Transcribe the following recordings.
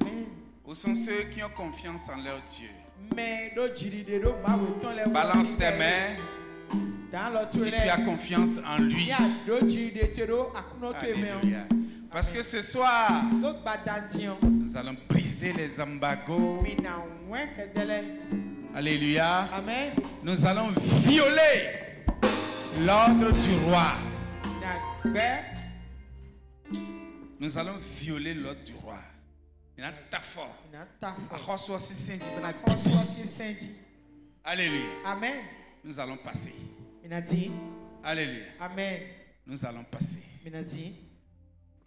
Amen. Où sont ceux qui ont confiance en leur Dieu? Mais do jiri de do ba we ton le. Balance tes mains Dans l'autre si tu as confiance en lui. Ya do jiri de te do akuno te me. Alléluia. Parce que ce soir, Do badantion. nous allons briser les embargos. Mi na wen kedele. Alléluia. Amen. Nous allons violer l'ordre du roi. Na gbe. Nous allons violer l'ordre du roi. Il y a ta fort. Na ta fo. Akhoso si senti bana Koso si senti. Alléluia. Amen. Nous allons passer. Mi na di. Alléluia. Amen. Nous allons passer. Mi na di.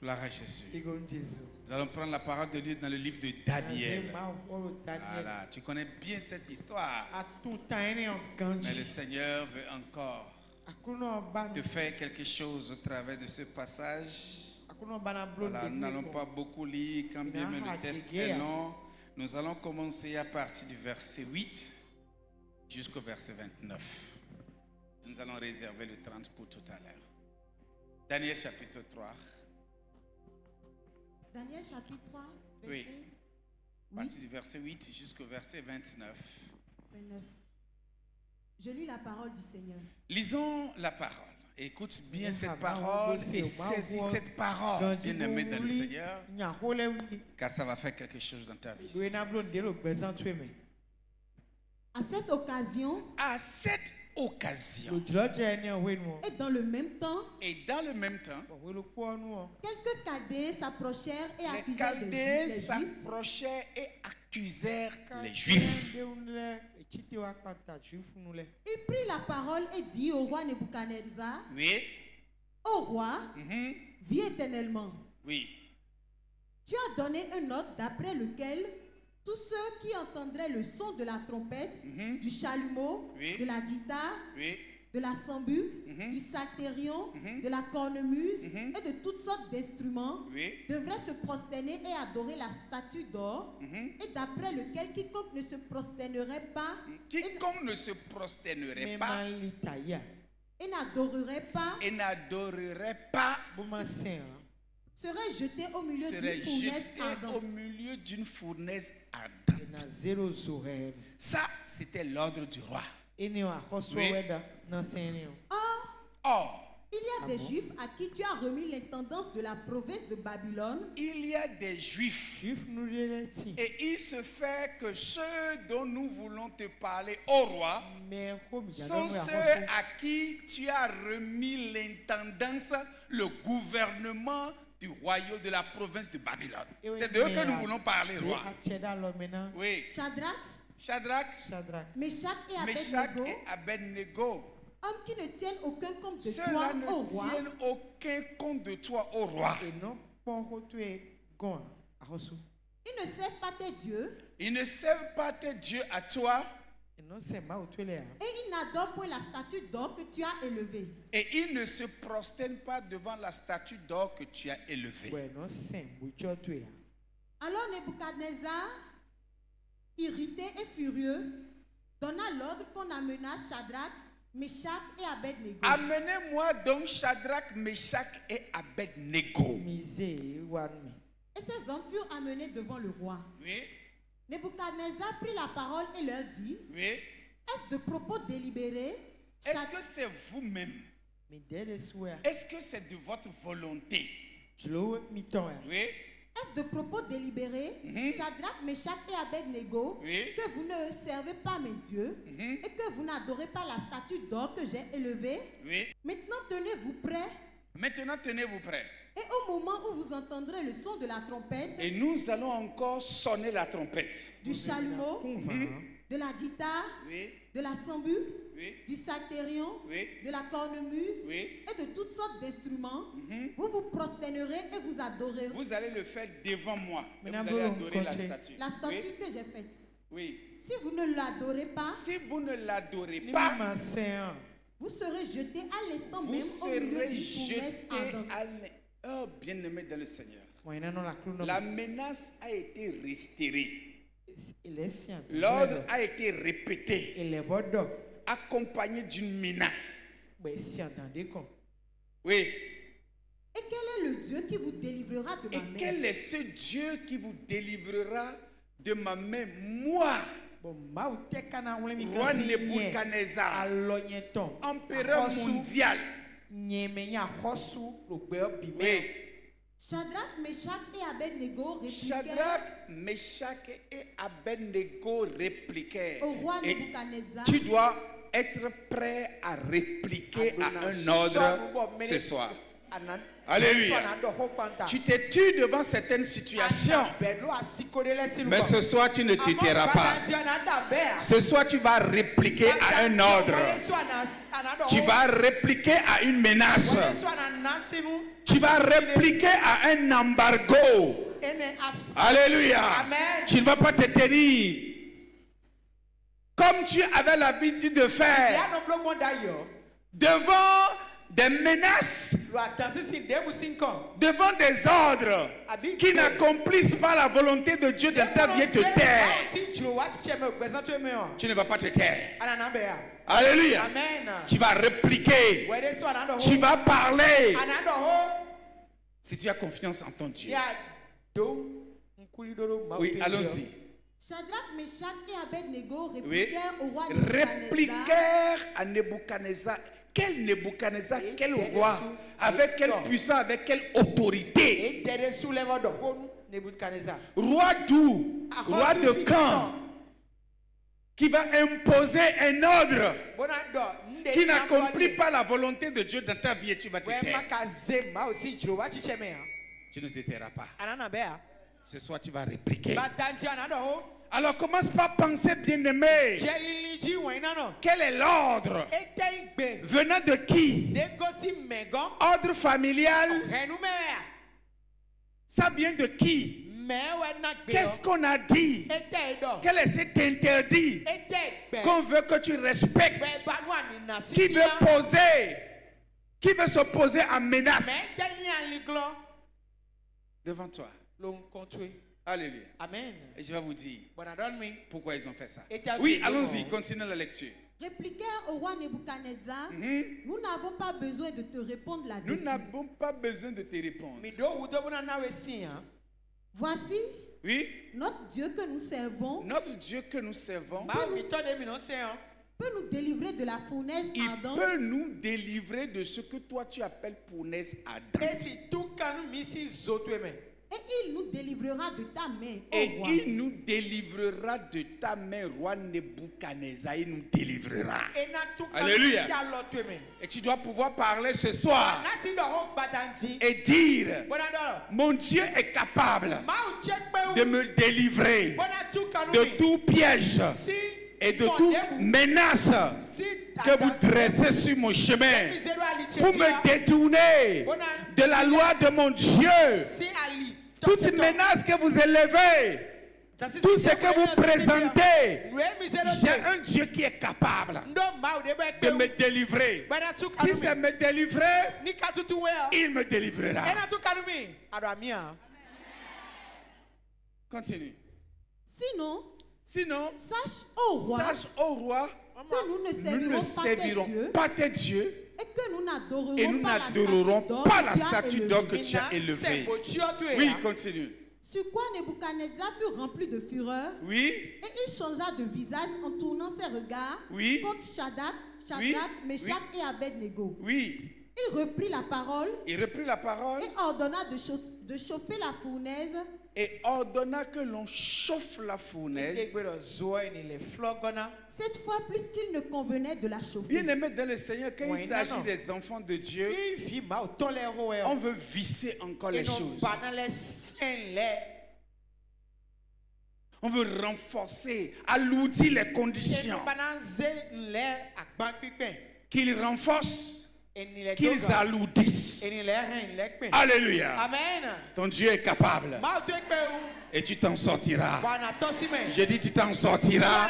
Gloire à Jésus. Igon Jésus. Nous allons prendre la parole de Dieu dans le livre de Daniel. Daniel. Voilà, tu connais bien cette histoire. A tout temps ene on ganji. Mais le Seigneur veut encore Akuno ban. te faire quelque chose au travers de ce passage. Voilà, nous n'allons pas beaucoup lire, quand bien même le texte est long. Nous allons commencer à partir du verset 8 jusqu'au verset 29. Nous allons réserver le 30 pour tout à l'heure. Daniel chapitre 3. Daniel chapitre 3, Oui. verset À partir du verset 8 jusqu'au verset 29. 29. Je lis la parole du Seigneur. Lisons la parole. Écoute bien cette parole et saisis cette parole, bien-aimé dans le Seigneur, car ça va faire quelque chose dans ta vie. À cette occasion, À cette occasion, et dans le même temps, quelques Chaldéens s'approchèrent et les accusèrent Chaldéens les Juifs. s'approchaient et accusèrent les Juifs. Il prit la parole et dit au roi Nebuchadnezzar, Oui, ô roi, vis éternellement. oui. Tu as donné un ordre d'après lequel tous ceux qui entendraient le son de la trompette, du chalumeau, Oui. de la guitare, Oui, de la sambuc, du psalterion, de la cornemuse et de toutes sortes d'instruments, oui. devraient se prosterner et adorer la statue d'or, et d'après lequel quiconque ne se prosternerait pas Quiconque ne se prosternerait pas et n'adorerait pas et n'adorerait pas serait jeté au milieu serait d'une fournaise jeté au ardente. milieu d'une fournaise ardente. Ça, c'était l'ordre du roi. Or, Il y a des Juifs à qui tu as remis l'intendance de la province de Babylone, il y a des Juifs et il se fait que ceux dont nous voulons te parler au roi sont ceux à qui tu as remis l'intendance, le gouvernement du royaume de la province de Babylone. C'est d'eux que nous voulons parler, roi. Oui. Shadrach, Shadrach, Meshach et Meshach Abednego, et Abednego. hommes qui ne tiennent aucun compte de Ceux-là toi, ne ô roi, tiennent aucun compte de toi, au roi. ils ne servent pas tes dieux Ils ne servent pas tes dieux à toi et ils n'adorent point la statue d'or que tu as élevée. et ils ne se prosternent pas devant la statue d'or que tu as élevée. Alors Nebuchadnezzar, irrité et furieux, donna l'ordre qu'on amena Shadrach, Meshach et Abednego. Amenez-moi donc Shadrach, Meshach et Abednego. Et ces hommes furent amenés devant le roi. Oui, Nebuchadnezzar prit la parole et leur dit, oui. est-ce de propos délibérés? Est-ce que c'est vous-même? Est-ce que c'est de votre volonté? Oui, Est-ce de propos délibérés, Shadrach, Meshach et Abednego, Oui. que vous ne servez pas mes dieux et que vous n'adorez pas la statue d'or que j'ai élevée? oui. Maintenant tenez-vous prêts, Maintenant, tenez-vous prêts. et au moment où vous entendrez le son de la trompette, Et nous allons encore sonner la trompette. du chalumeau, de la guitare, Oui, de la sambuc, oui, du psalterion, oui, de la cornemuse oui. et de toutes sortes d'instruments, vous vous prosternerez et vous adorerez Vous allez le faire devant moi. Et vous Maintenant, allez vous adorer la comptez. statue. la statue Oui, que j'ai faite. oui. Si vous ne l'adorez pas, Si vous ne l'adorez pas, vous serez jeté à l'instant vous même au milieu serez d'une fournaise jeté ardente. Oh, bien-aimé dans le Seigneur. La menace a été réitérée. L'ordre a été répété, accompagné d'une menace. Oui. Et quel est le Dieu qui vous délivrera de ma Et main. quel est ce Dieu qui vous délivrera de ma main, moi, roi Nebuchadnezzar, empereur mondial? Oui. Shadrach, Meshach et Abednego répliquèrent Shadrach, Meshach et Abednego répliquèrent. au roi Et Nebuchadnezzar. tu dois être prêt à répliquer à un ordre ce soir. Alléluia. Tu t'es tué devant certaines situations, mais ce soir tu ne te tairas pas. Ce soir tu vas répliquer à un ordre. Tu vas répliquer à une menace. Tu vas répliquer à un embargo. Alléluia. Tu ne vas pas te tenir comme tu avais l'habitude de faire devant des menaces, devant des ordres qui n'accomplissent pas la volonté de Dieu dans ta vie, te taire. Tu ne vas pas te taire. Alléluia. Tu vas répliquer. Tu vas parler. Si tu as confiance en ton Dieu. Oui, allons-y. Shadrach, Meshach et Abednego Oui. répliquèrent au roi Nebuchadnezzar. Répliquèrent à Nebuchadnezzar. Quel Nebuchadnezzar, quel roi, avec quelle puissance, avec quelle autorité. Roi d'où? Roi de quand? Qui va imposer un ordre qui n'accomplit pas la volonté de Dieu dans ta vie et tu vas te taire. Tu ne te tairas pas. Ce soir tu vas répliquer. Alors commence par penser, bien-aimé. Quel est l'ordre? Venant de qui? Ordre familial? Ça vient de qui? Qu'est-ce qu'on a dit? Quel est cet interdit qu'on veut que tu respectes? Qui veut poser? Qui veut s'opposer à menace devant toi? Alléluia. Amen. Et je vais vous dire pourquoi ils ont fait ça. Et t'as Oui, dit, allons-y, non. continuez la lecture. Répliquèrent au roi Nebuchadnezzar, nous n'avons pas besoin de te répondre Nous là-dessus. n'avons pas besoin de te répondre. Voici Oui, notre Dieu que nous servons notre Dieu que nous servons, peut nous délivrer de la fournaise il ardente peut nous délivrer de ce que toi tu appelles fournaise ardente. et il nous délivrera de ta main, Et ô roi. il nous délivrera de ta main, roi Nebuchadnezzar. Il nous délivrera. Alléluia. Et tu dois pouvoir parler ce soir et dire, mon Dieu est capable de me délivrer de tout piège et de toute menace que vous dressez sur mon chemin pour me détourner de la loi de mon Dieu. Toutes menaces que vous élevez, tout ce que vous présentez, j'ai un Dieu qui est capable de me délivrer. Si c'est me délivrer, il me délivrera. Continue. Sinon, Sinon, sache, ô roi, sache, ô roi, que nous ne nous ne servirons servirons pas tes dieux et que nous et nous n'adorerons pas la statue d'or que tu as élevée. Oui, continue. Sur quoi Nebuchadnezzar fut rempli de fureur Oui, et il changea de visage en tournant ses regards Oui. contre Shadrach, Oui. Meshach et Abednego. oui. Il reprit la parole Il reprit la parole et ordonna de chauffer la fournaise. et ordonna que l'on chauffe la fournaise. Cette fois, plus qu'il ne convenait de la chauffer. Bien-aimé dans le Seigneur, quand il s'agit des enfants de Dieu, on veut visser encore les choses. On veut renforcer, alourdir les conditions. Qu'ils renforcent, qu'ils alourdissent. Alléluia. Amen. Ton Dieu est capable. Et tu t'en sortiras. Je dis tu t'en sortiras.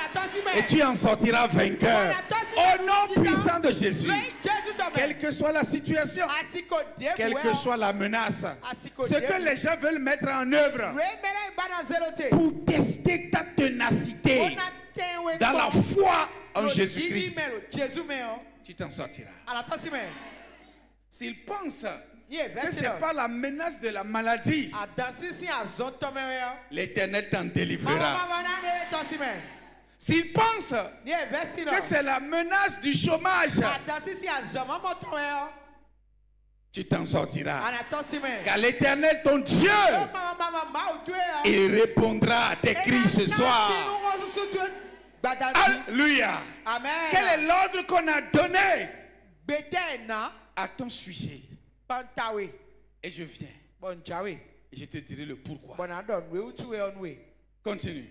Et tu en sortiras vainqueur. Au nom puissant de Jésus. Quelle que soit la situation, quelle que soit la menace, ce que les gens veulent mettre en œuvre pour tester ta ténacité dans la foi en Jésus-Christ, tu t'en sortiras. S'ils pensent que ce n'est pas la menace de la maladie. L'Éternel t'en délivrera. S'il pense que c'est la menace du chômage, tu t'en sortiras. Car l'Éternel, ton Dieu, il répondra à tes cris ce soir. Alléluia. Quel est l'ordre qu'on a donné à ton sujet? Et je viens. Et je te dirai le pourquoi. Continue.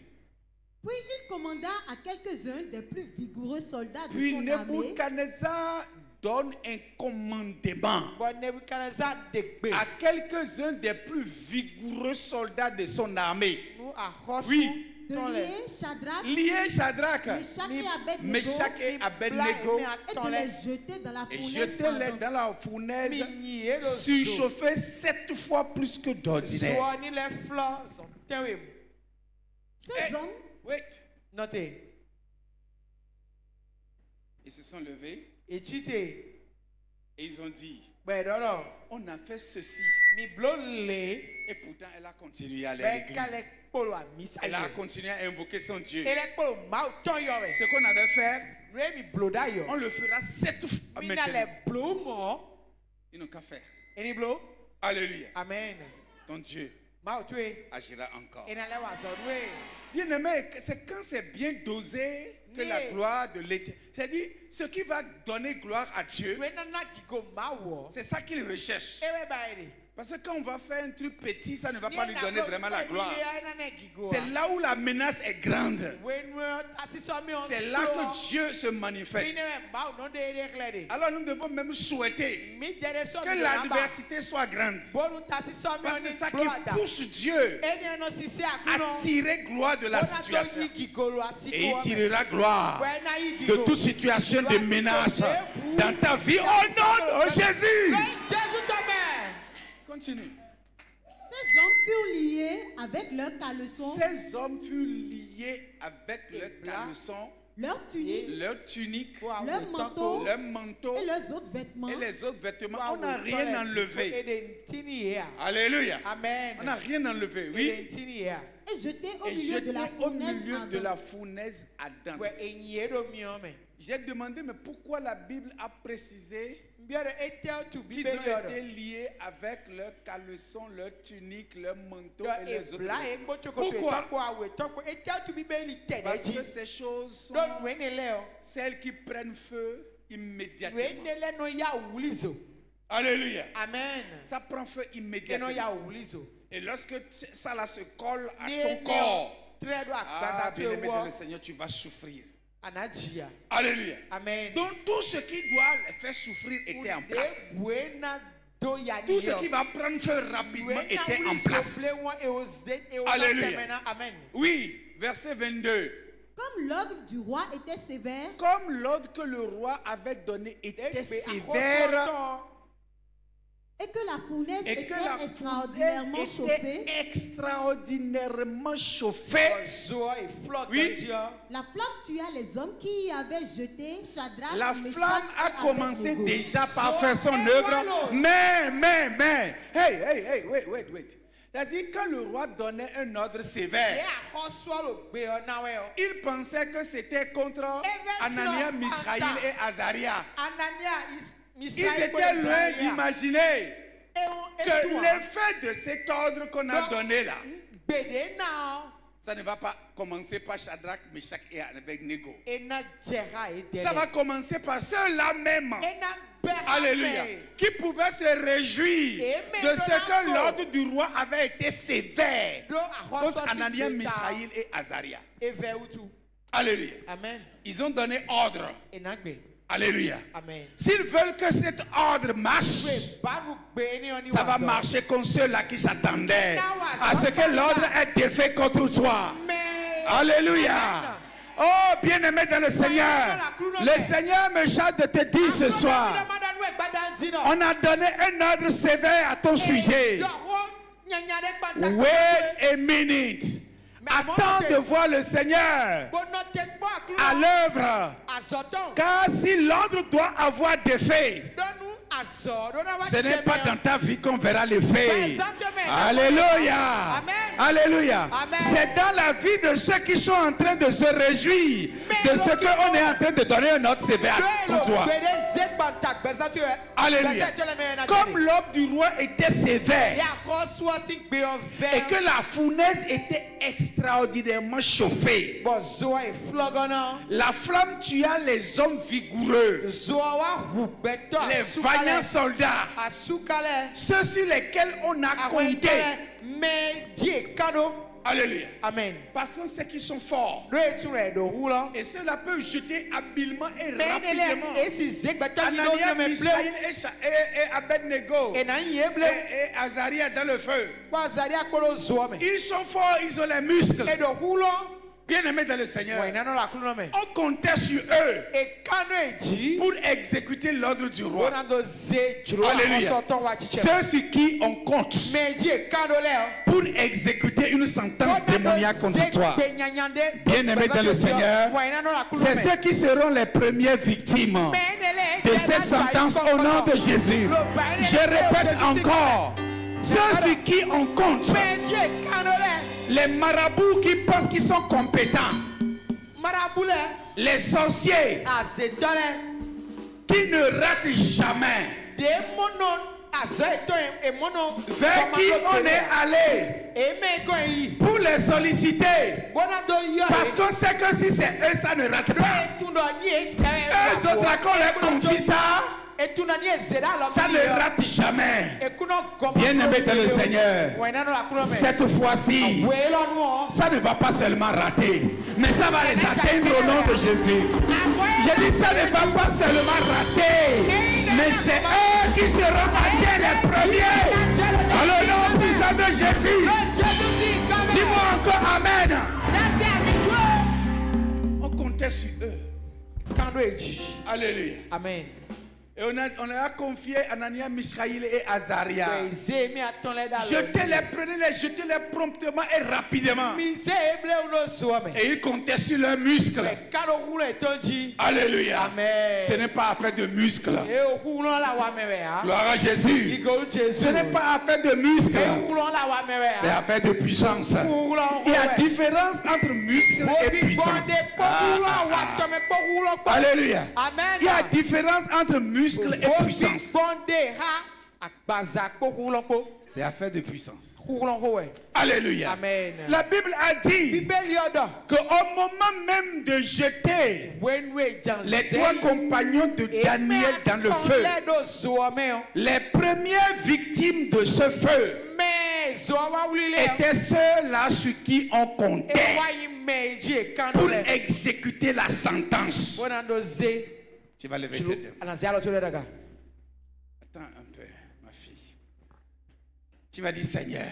Puis il commanda à quelques-uns des plus vigoureux soldats de Puis son armée Nebuchadnezzar donne un commandement à quelques-uns des plus vigoureux soldats de son armée. Oui. de lier Shadrach, Meshach et Abednego et de les jeter dans la et fournaise jetez-les dans la fournaise, surchauffée 7 fois plus que d'ordinaire. Ces hommes, Notez. Ils se sont levés et ils ont dit, on a fait ceci. Et pourtant, elle a continué à aller à l'église. Elle a continué à invoquer son Dieu. Ce qu'on avait fait, on le fera 7 fois maintenant. Ils n'ont qu'à faire. Alléluia. Amen. Ton Dieu agira encore. Bien Bien aimé, c'est quand c'est bien dosé que la gloire de l'Éternel. C'est-à-dire, ce qui va donner gloire à Dieu, c'est ça qu'il recherche. Parce que quand on va faire un truc petit, ça ne va pas lui donner vraiment la gloire. C'est là où la menace est grande. C'est là que Dieu se manifeste. Alors nous devons même souhaiter que l'adversité soit grande. Parce que c'est ça qui pousse Dieu à tirer gloire de la situation. Et il tirera gloire de toute situation de menace dans ta vie. Au nom de Jésus. Continue. ces hommes furent liés avec leurs caleçons, Ces hommes furent liés avec leurs caleçons, leurs tuniques, leurs manteaux leurs et leurs autres vêtements. et les autres vêtements. On n'a rien enlevé. Alléluia. Amen. On n'a rien enlevé, oui. Et jetés au Et milieu de la jeté au fournaise milieu de ardente. la fournaise ardente. J'ai demandé, mais pourquoi la Bible a précisé qu'ils ont été liés avec leurs caleçons, leurs tuniques, leurs manteaux et les autres vêtements? Pourquoi? Parce que ces choses sont celles qui prennent feu immédiatement. Alléluia. Amen. Ça prend feu immédiatement. Et lorsque ça là se colle à ton corps, bien-aimé dans le Seigneur, tu vas souffrir. Alléluia. Amen. Donc tout ce qui doit les faire souffrir était en place. Tout ce qui va prendre feu rapidement était en place. Alléluia. Oui, verset 22. Comme l'ordre du roi était sévère, Comme l'ordre que le roi avait donné était sévère et que la fournaise et que était la extraordinairement fournaise chauffée, était extraordinairement chauffée, oui, la flamme tua les hommes qui y avaient jeté Shadrach, la Meshach flamme a et commencé Abednego. déjà par faire son œuvre. Mais, wait. C'est-à-dire quand le roi donnait un ordre sévère, il pensait que c'était contre Anania, Mishaïl et Azaria. Ils étaient loin d'imaginer que l'effet de cet ordre qu'on a donné là, ça ne va pas commencer par Shadrach, Meshach et Abednego. Ça va commencer par ceux-là même. Alléluia. Qui pouvaient se réjouir de ce que l'ordre du roi avait été sévère contre Anania, Mishaïl et Azaria. Alléluia. Amen. Ils ont donné ordre. Alléluia. Amen. S'ils veulent que cet ordre marche, ça va marcher comme ceux-là qui s'attendaient à ce que l'ordre ait défait contre toi. Alléluia. Oh, bien-aimé dans le Seigneur, le Seigneur me charge de te dire ce soir, on a donné un ordre sévère à ton sujet. Wait a minute. Attends de voir le Seigneur à l'œuvre. Car si l'ordre doit avoir d'effet, Ce n'est pas dans ta vie qu'on verra l'effet. Alléluia. Amen. Alléluia. Amen. C'est dans la vie de ceux qui sont en train de se réjouir de ce qu'on est en train de donner un autre CV pour toi. Alléluia. Comme l'homme du roi était sévère et que la fournaise était extraordinairement chauffée, la flamme tua les hommes vigoureux, les vaillants soldats, ceux sur lesquels on a compté. Alléluia. Amen. Parce qu'on sait qu'ils sont forts. Et cela peut jeter habilement et rapidement. Anania, Mishaël et Abednego et Azaria dans le feu. Ils sont forts, ils ont les muscles. Bien aimés dans le Seigneur, on comptait sur eux pour exécuter l'ordre du roi. Alléluia. Ceux sur qui on compte pour exécuter une sentence démoniaque contre toi. Bien aimés dans le Seigneur, c'est ceux qui seront les premières victimes de cette sentence au nom de Jésus. Je répète encore, ceux sur qui on compte, les marabouts qui pensent qu'ils sont compétents, les sorciers qui ne ratent jamais, vers qui on est allé pour les solliciter, parce qu'on sait que si c'est eux, ça ne rate pas. Eux autres, qu'on leur confie ça, ça ne rate jamais. Bien aimé dans le Seigneur, cette fois-ci, ça ne va pas seulement rater, mais ça va les atteindre au nom de Jésus. Je dis ça ne va pas seulement rater, mais c'est eux qui seront atteints les premiers. Dans le nom puissant de Jésus. Dis-moi encore Amen. On comptait sur eux. Alléluia. Amen. Et on a confié Anania, Mishaël et Azaria. Jetez-les promptement et rapidement. Et ils comptaient sur leurs muscles. Alléluia. Amen. Ce n'est pas affaire de muscles. Gloire à Jésus. Ce n'est pas affaire de muscles. C'est affaire de puissance. Il y a différence entre muscles et puissance. Alléluia. Il y a différence entre muscles et puissance. C'est affaire de puissance. Alléluia. Amen. La Bible a dit qu'au moment même de jeter les trois compagnons de Daniel dans le feu, les premières victimes de ce feu étaient ceux-là sur qui on comptait pour exécuter la sentence. Tu vas lever tes mains. Attends un peu, ma fille. Tu vas dire, Seigneur,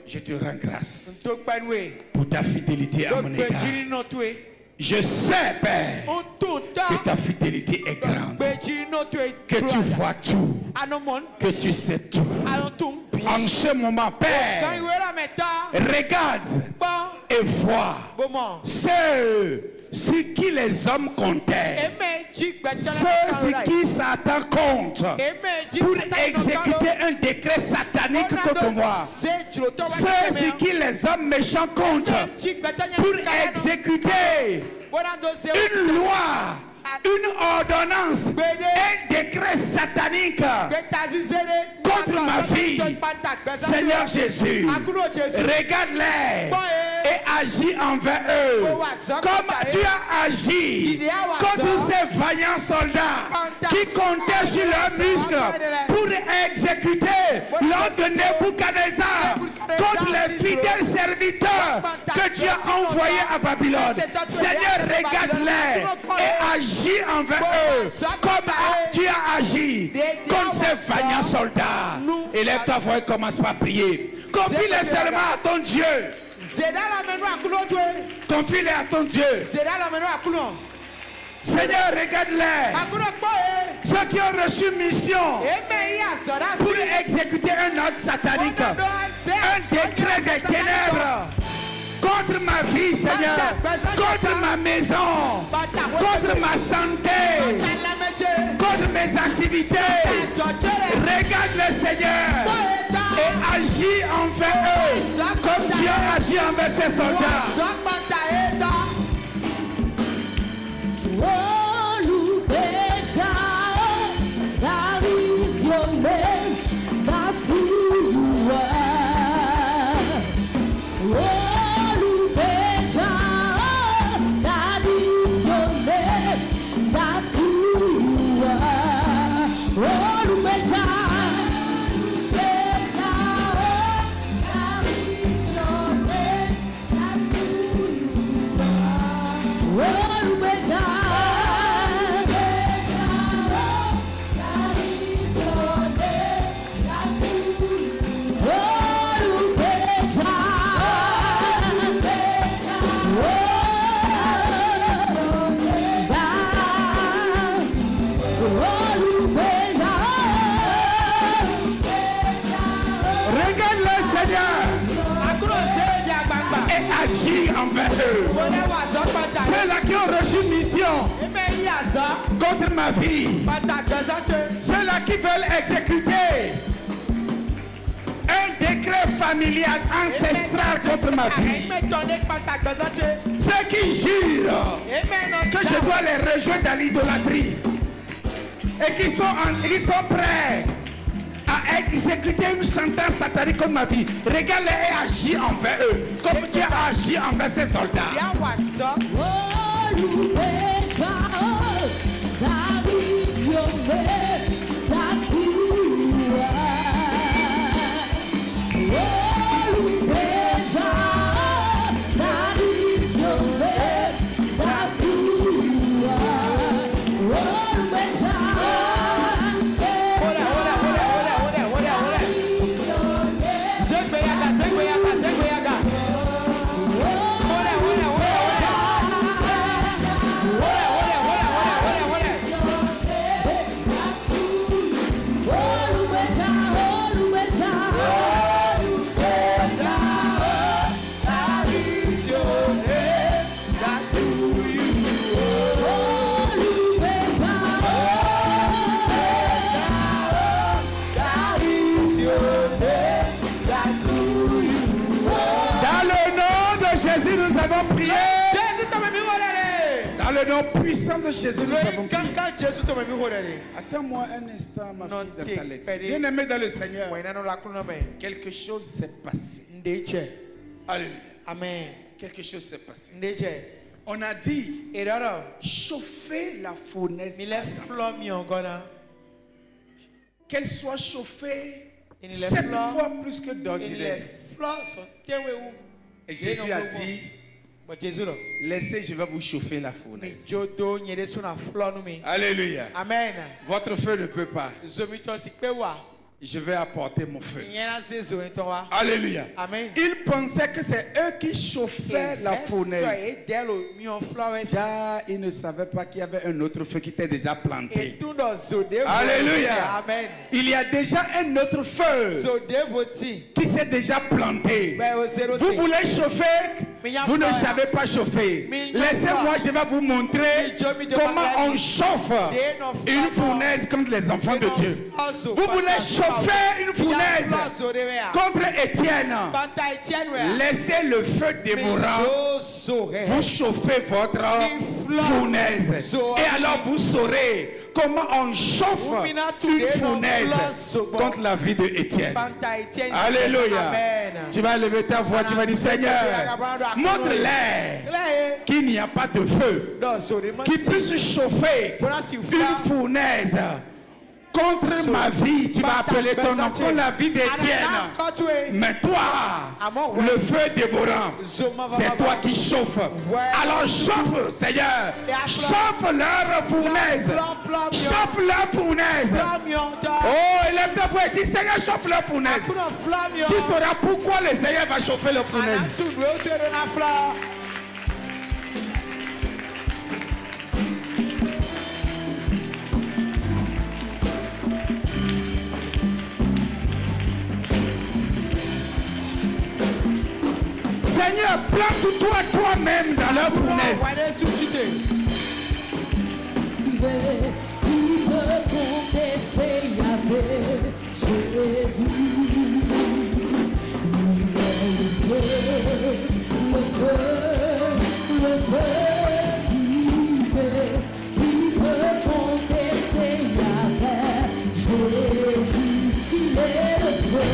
je te rends grâce pour ta fidélité à mon égard. Je sais, Père, que ta fidélité est grande, que tu vois tout, que tu sais tout. En ce moment, Père, regarde et vois ceux sur qui les hommes comptaient, ceux sur qui Satan compte pour exécuter un décret satanique contre moi, ceux sur qui les hommes méchants comptent pour exécuter une loi, une ordonnance, un décret satanique contre ma vie. Seigneur Jésus, regarde-les et agis envers eux comme tu as agi contre ces vaillants soldats qui comptaient sur leurs muscles pour exécuter l'ordre de Nebuchadnezzar contre les fidèles serviteurs que tu as envoyés à Babylone. Seigneur, regarde-les et agis envers eux comme tu as agi contre ces vaillants soldats. Élève ta voix et commence par prier. Confie-les seulement à ton Dieu. Confie-les à ton Dieu. Seigneur, regarde-les. Ceux qui ont reçu mission pour exécuter un ordre satanique, un décret des ténèbres contre contre ma vie, Seigneur, contre ma maison, contre ma santé, contre mes activités. Regarde le Seigneur et agis envers eux comme Dieu agit envers ses soldats. That's who you are. Oh, Lubeja, that is your name. That's who you are. Oh, Lubeja, that is your name. That's who you are. Oh, Lubeja. Agis envers eux. Ceux-là qui ont reçu mission contre ma vie. Ceux-là qui veulent exécuter un décret familial ancestral contre ma vie. Ceux qui jurent que je dois les rejoindre dans l'idolâtrie et qui sont prêts à exécuter une sentence satanique contre ma vie. Regarde-les et agis envers eux comme Dieu a agi envers ses soldats. Dans le nom puissant de Jésus, nous avons prié. Attends-moi un instant, ma fille, dans ta lecture. Bien-aimé dans le Seigneur, quelque chose s'est passé. Alléluia. Amen. Quelque chose s'est passé. Ndeje. On a dit chauffer la fournaise. Qu'elle soit chauffée 7 fois plus que d'ordinaire. Et Jésus a dit, laissez, je vais vous chauffer la fournaise. Alléluia. Amen. Votre feu ne peut pas. Je vais apporter mon feu. Alléluia. Amen. Ils pensaient que c'est eux qui chauffaient la fournaise. Car ils ne savaient pas qu'il y avait un autre feu qui était déjà planté. Alléluia. Amen. Il y a déjà un autre feu qui s'est déjà planté. Vous voulez chauffer? Vous ne savez pas chauffer. Laissez-moi, je vais vous montrer comment on chauffe une fournaise contre les enfants de Dieu. Vous voulez chauffer une fournaise contre Étienne? Laissez le feu dévorant vous chauffer votre fournaise. Et alors vous saurez comment on chauffe une fournaise contre la vie de Étienne. Alléluia. Tu vas lever ta voix, tu vas dire, Seigneur, montre-les qu'il n'y a pas de feu qui puisse chauffer une fournaise contre ma vie. Tu vas appeler ton nom contre la vie d'Étienne. Mais toi, le feu dévorant, c'est toi qui chauffes. Alors chauffe, Seigneur. Chauffe leur fournaise. Chauffe leur fournaise. Oh, élève ta voix et dis, Seigneur, chauffe leur fournaise. Tu sauras pourquoi le Seigneur va chauffer leur fournaise. Seigneur, plante-toi toi-même dans leur fournaise. Qui peut contester Yahvé, Jésus? Le feu vivait. Qui peut contester Yahvé, Jésus? Il est le feu.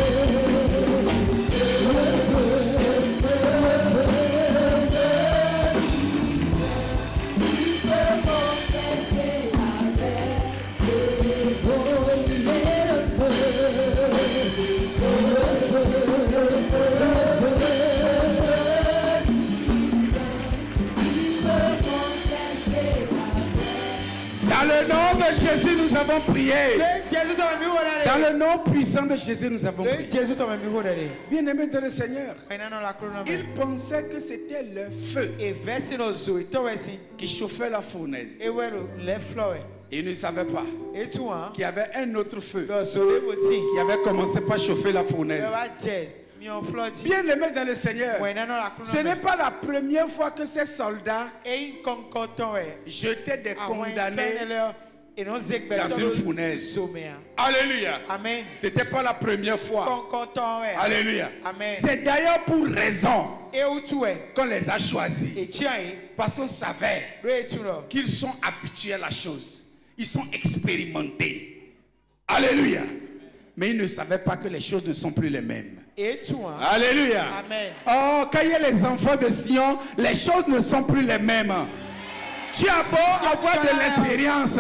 Dans le nom de Jésus, nous avons prié. Dans le nom puissant de Jésus, nous avons prié. Bien-aimés dans le Seigneur, ils pensaient que c'était le feu qui chauffait la fournaise. Ils ne savaient pas qu'il y avait un autre feu qui avait commencé par chauffer la fournaise. Bien-aimés dans le Seigneur, ce n'est pas la première fois que ces soldats jetaient des condamnés dans une fournaise. Alléluia. Amen. C'était pas la première fois. Alléluia. Amen. C'est d'ailleurs pour raison qu'on les a choisis. Parce qu'on savait qu'ils sont habitués à la chose. Ils sont expérimentés. Alléluia. Mais ils ne savaient pas que les choses ne sont plus les mêmes. Alléluia. Amen. Oh, quand il y a les enfants de Sion, les choses ne sont plus les mêmes. Tu as beau avoir de l'expérience,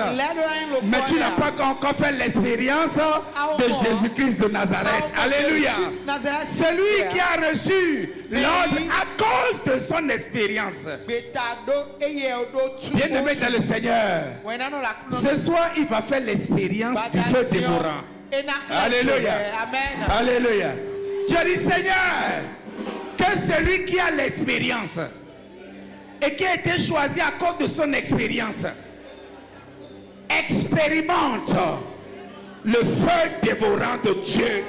mais tu n'as pas encore fait l'expérience de Jésus-Christ de Nazareth. Alléluia. Celui qui a reçu l'ordre à cause de son expérience. Bien-aimé dans le Seigneur, ce soir, il va faire l'expérience du feu dévorant. Alléluia. Amen. Alléluia. Tu as dit, Seigneur, que celui qui a l'expérience et qui a été choisi à cause de son expérience expérimente le feu dévorant de Dieu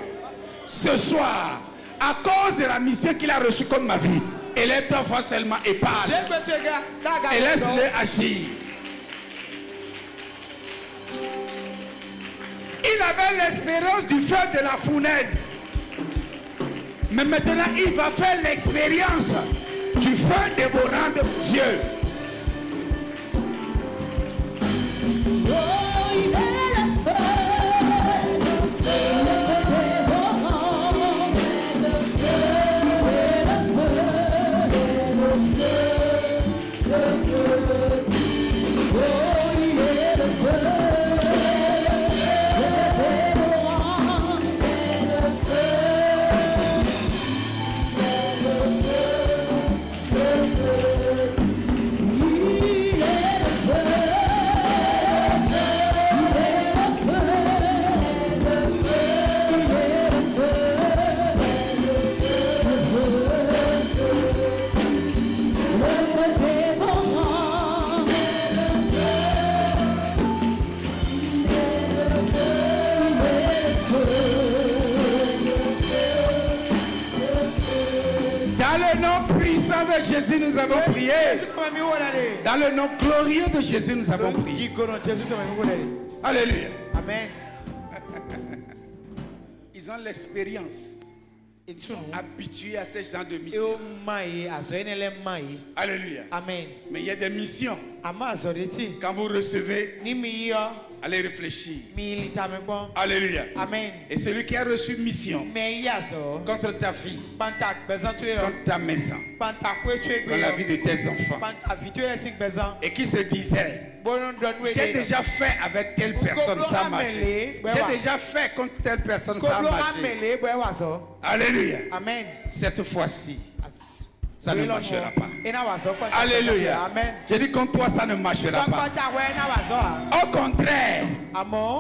ce soir à cause de la mission qu'il a reçue comme ma vie. Élève-toi fort seulement et parle et laisse-le agir. Il avait l'expérience du feu de la fournaise. Mais maintenant, il va faire l'expérience du feu dévorant de Dieu. Oh, il est le feu, le feu dévorant, le feu, le feu, le feu, oh, il est le feu. De Jésus, nous avons prié. Dans le nom glorieux de Jésus, nous avons prié. Alléluia. Amen. Ils ont l'expérience. Ils sont habitués à ce genre de mission. Alléluia. Amen. Mais il y a des missions. Quand vous recevez, allez réfléchir. Alléluia. Amen. Et celui qui a reçu mission contre ta vie, contre ta maison, contre la vie de tes enfants, et qui se disait, j'ai déjà fait avec telle personne, ça a marché. J'ai déjà fait contre telle personne, ça a marché. Alléluia. Amen. Cette fois-ci, ça ne marchera pas. Alléluia. Amen. Je dis contre toi, ça ne marchera pas. Au contraire,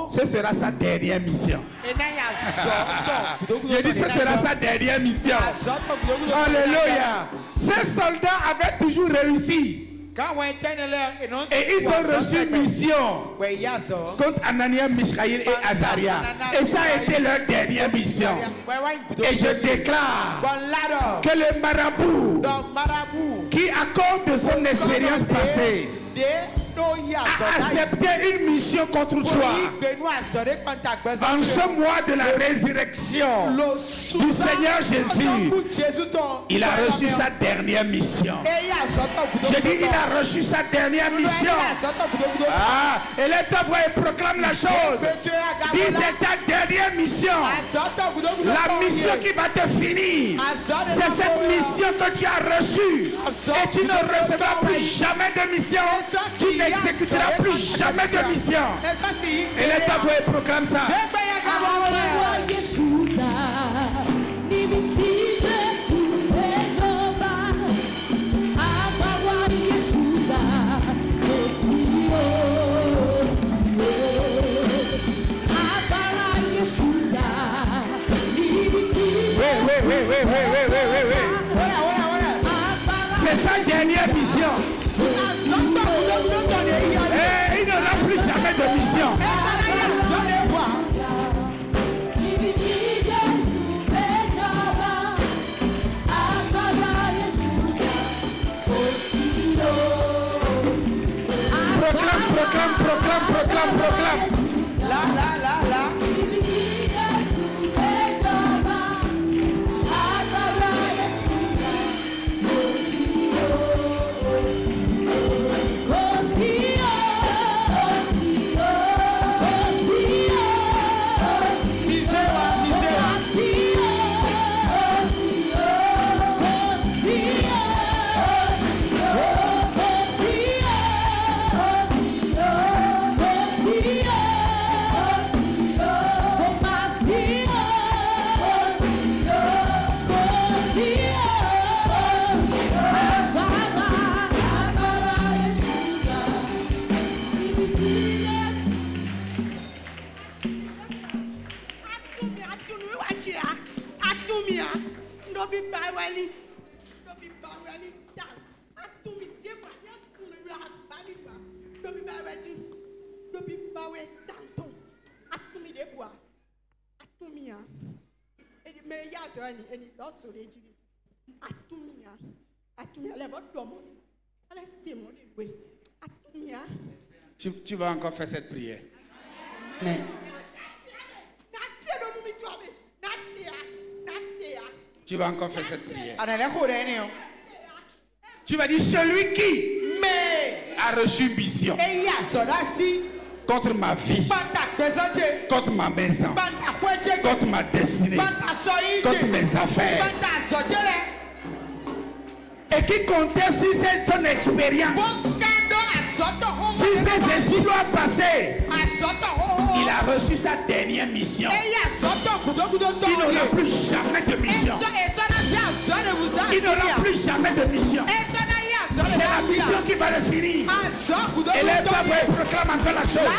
ce sera sa dernière mission. Je dis ce sera sa dernière mission. Alléluia. Ces soldats avaient toujours réussi Et ils ont reçu une mission contre Anania, Mishaël et Azaria. Et ça a été leur dernière mission. Et je déclare que le marabout, qui à cause de son expérience passée, a accepté une mission contre toi, en ce mois de la résurrection du Seigneur Jésus, il a reçu sa dernière mission. J'ai dit, il a reçu sa dernière mission. Et là, ta voix et proclame la chose. Dis, c'est ta dernière mission. La mission qui va te finir. C'est cette mission que tu as reçue. Et tu ne recevras plus jamais de mission. Tu n'exécuteras plus jamais de mission. Et là, ta voix et proclame ça. Oui. C'est sa dernière mission. Et il n'aura plus jamais de mission. Proclame. Là. Tu vas encore faire cette prière. Mais tu vas encore faire cette prière. Tu vas dire celui qui a reçu mission contre ma vie, contre ma maison, contre ma destinée, contre mes affaires, et qui comptait sur ton expérience, sur ses exploits passés, il a reçu sa dernière mission. Il n'aura plus jamais de mission. Il n'aura plus jamais de mission. C'est la mission qui va le finir. Et là, vous proclame encore la chose.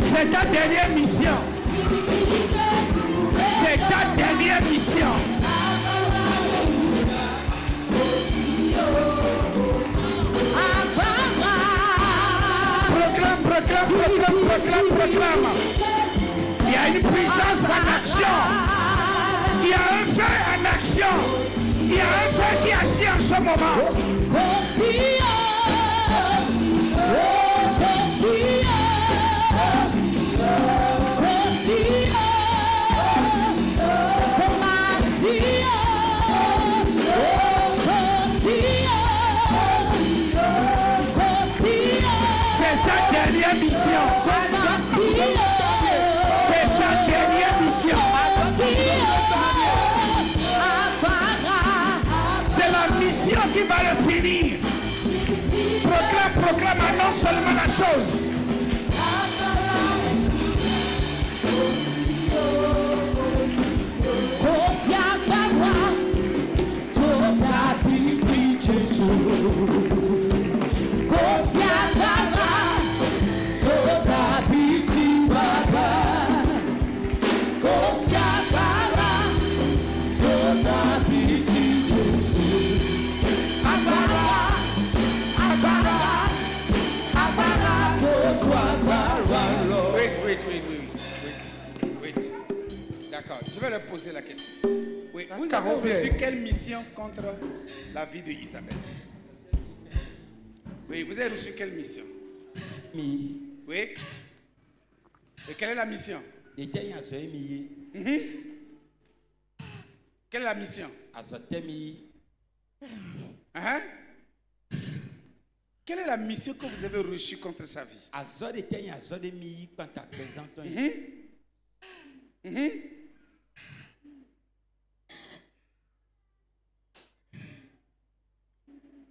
C'est ta dernière mission. C'est ta dernière mission. Proclame. Il y a une puissance en action. Il y a un feu en action. Il y a un feu qui agit en ce moment. C'est sa dernière mission. C'est sa dernière mission. C'est la mission qui va le finir. Proclame, annonce seulement la chose. Wait. D'accord, je vais leur poser la question. Oui, vous avez reçu quelle mission contre la vie de Isabelle? Oui, vous avez reçu quelle mission? Oui. Et quelle est la mission? Quelle est la mission? Quelle est la mission que vous avez reçue contre sa vie?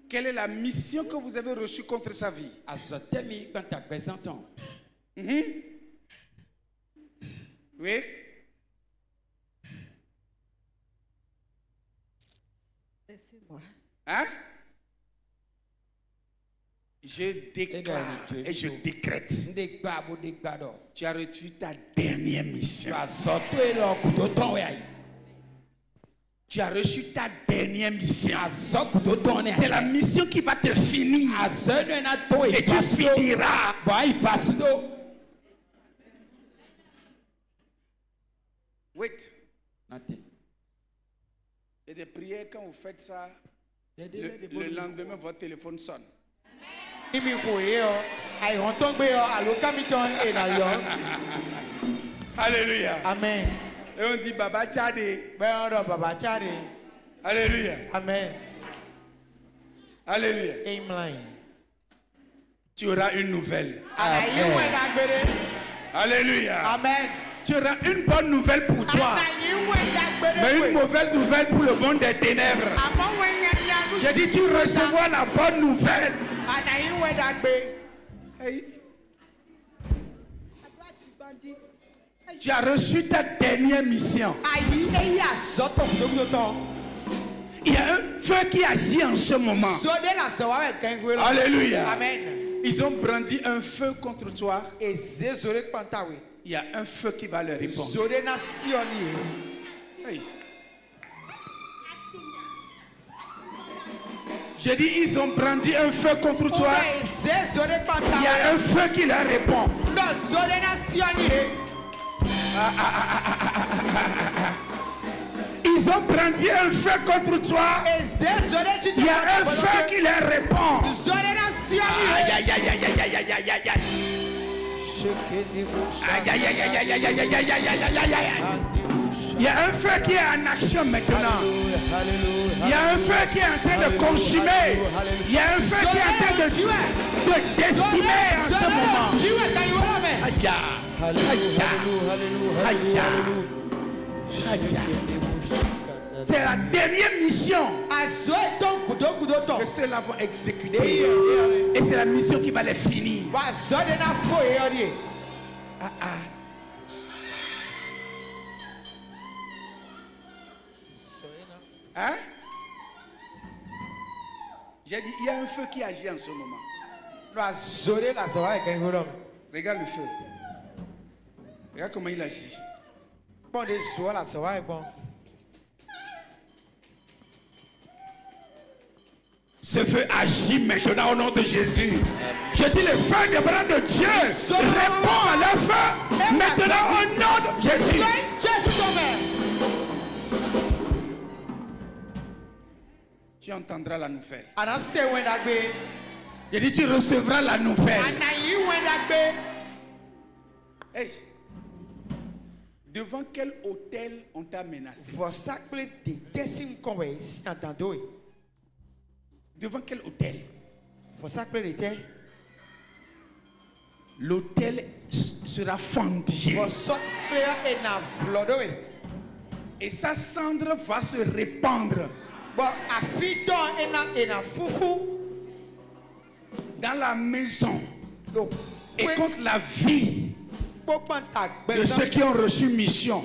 Quelle est la mission que vous avez reçue contre sa vie? Oui. Laissez-moi. Hein? Je déclare et je décrète. Tu as reçu ta dernière mission. Tu as reçu ta dernière mission. C'est la mission qui va te finir. Et tu finiras. Wait. Et des prières, quand vous faites ça, le lendemain, votre téléphone sonne. Alléluia. Amen. Et on dit Baba Tchadé. Alléluia. Amen. Alléluia. Amen. Tu auras une nouvelle. Alléluia. Amen. Tu auras une bonne nouvelle pour toi, mais une mauvaise nouvelle pour le monde des ténèbres. J'ai dit tu recevras la bonne nouvelle. Hey. Tu as reçu ta dernière mission. Il y a un feu qui agit en ce moment. Alléluia. Amen. Ils ont brandi un feu contre toi. Il y a un feu qui va leur répondre. Hey. J'ai dit, ils ont brandi un feu contre toi. Il y a un feu qui leur répond. Ils ont brandi un feu contre toi. Il y a un feu qui leur répond. Aïe, aïe, aïe, aïe, aïe, aïe, aïe, aïe, aïe. Il y a un feu qui est en action maintenant. Il y a un feu qui est en train de consumer. Il y a un feu qui est en train de décimer en ce moment. C'est la dernière mission que ceux-là vont exécuter. Et c'est la mission qui va les finir. Hein? J'ai dit, il y a un feu qui agit en ce moment. Regarde le feu. Regarde comment il agit. Ce feu agit maintenant au nom de Jésus. Je dis, le feu des bras de Dieu répond à leur feu maintenant au nom de Jésus. Tu entendras la nouvelle. Je dis, tu recevras la nouvelle. Hey. Devant quel hôtel on t'a menacé? Devant quel hôtel? L'hôtel sera fendillé. Et sa cendre va se répandre dans la maison et contre la vie de ceux qui ont reçu mission.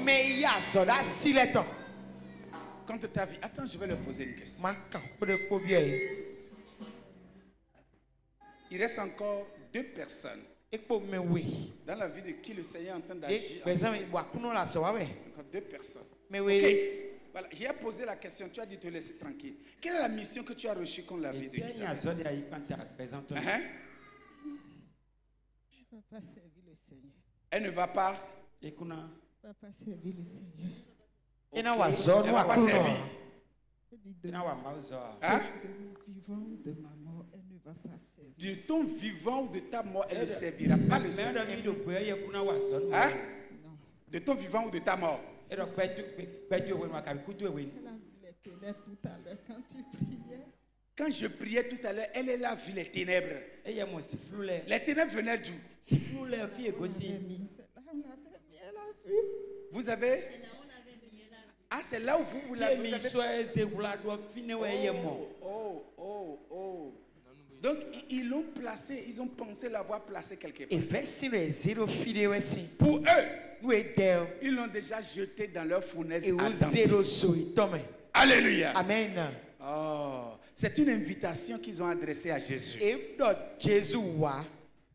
Contre ta vie. Attends, je vais leur poser une question. Il reste encore 2 personnes dans la vie de qui le Seigneur est en train d'agir. Encore 2 personnes. Okay. Voilà, j'ai posé la question, tu as dit te laisser tranquille. Quelle est la mission que tu as reçue contre la vie de Isabelle? Elle ne va pas servir le Seigneur. Elle ne va pas. Elle ne va pas servir le Seigneur. Okay. Elle ne va pas servir. Hein? De mon vivant ou de ma mort, elle ne va pas servir. De ton vivant ou de ta mort, elle ne servira pas le Seigneur. Hein? De ton vivant ou de ta mort. Elle a vu les ténèbres tout à l'heure quand tu priais. Quand je priais tout à l'heure, elle a vu les ténèbres. Les ténèbres venaient d'où? Vous avez? Ah, c'est là où vous l'avez. Oh. Donc, ils l'ont placé, ils ont pensé l'avoir placé quelque part. Pour eux, ils l'ont déjà jeté dans leur fournaise ardente. Alléluia. Amen. Oh, c'est une invitation qu'ils ont adressée à Jésus.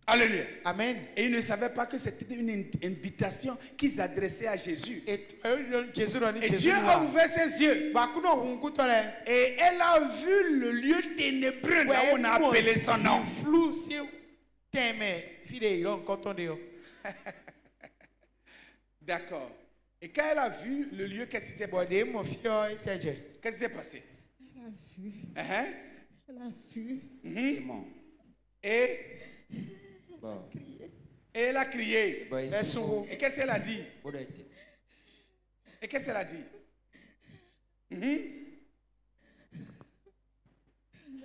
Alléluia. Amen. Et ils ne savaient pas que c'était une invitation qu'ils adressaient à Jésus. Et Dieu a ouvert ses yeux. Et elle a vu le lieu ténébreux là où on a appelé son nom. D'accord. Et quand elle a vu le lieu, qu'est-ce qui s'est passé? Qu'est-ce qui s'est passé? Elle a vu. Et elle a crié. Et qu'est-ce qu'elle a dit?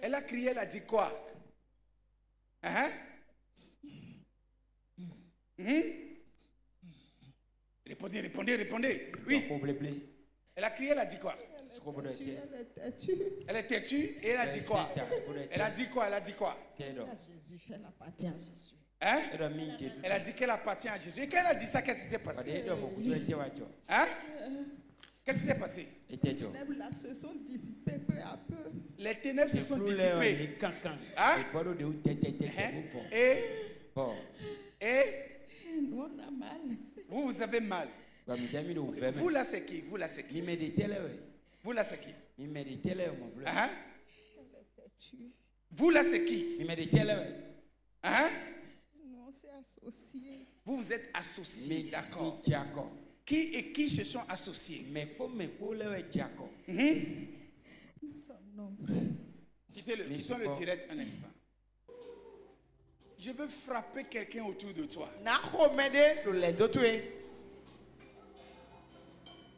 Elle a crié, elle a dit quoi? Répondez. Oui. Elle a crié, elle a dit quoi? Elle est têtue et elle a dit quoi? Elle a dit quoi? Jésus, elle appartient à Jésus. Elle a dit qu'elle appartient à Jésus. Et quand elle a dit ça, qu'est-ce qui s'est passé? Qu'est-ce qui s'est passé? Les ténèbres là se sont dissipées peu à peu. Les ténèbres se sont dissipées. Et nous on a mal. Vous avez mal. Vous là c'est qui? Vous là c'est qui? Vous là c'est qui? Vous là c'est qui? Nous on s'est associés. Vous vous êtes associés, d'accord. Qui et qui se sont associés? Nous sommes nombreux. Quittons le direct un instant. Je veux frapper quelqu'un autour de toi.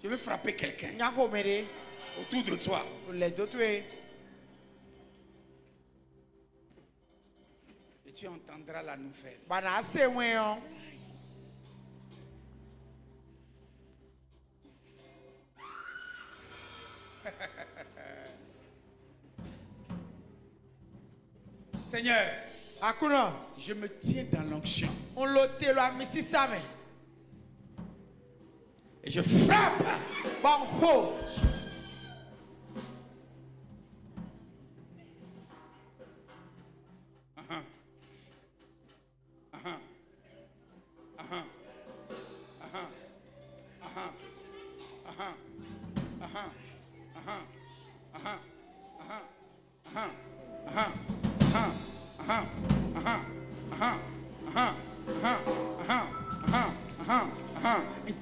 Je veux frapper quelqu'un autour de toi. Et tu entendras la nouvelle. Seigneur, je me tiens dans l'onction. Et je frappe.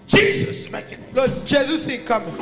Jesus, Lord Jesus is coming.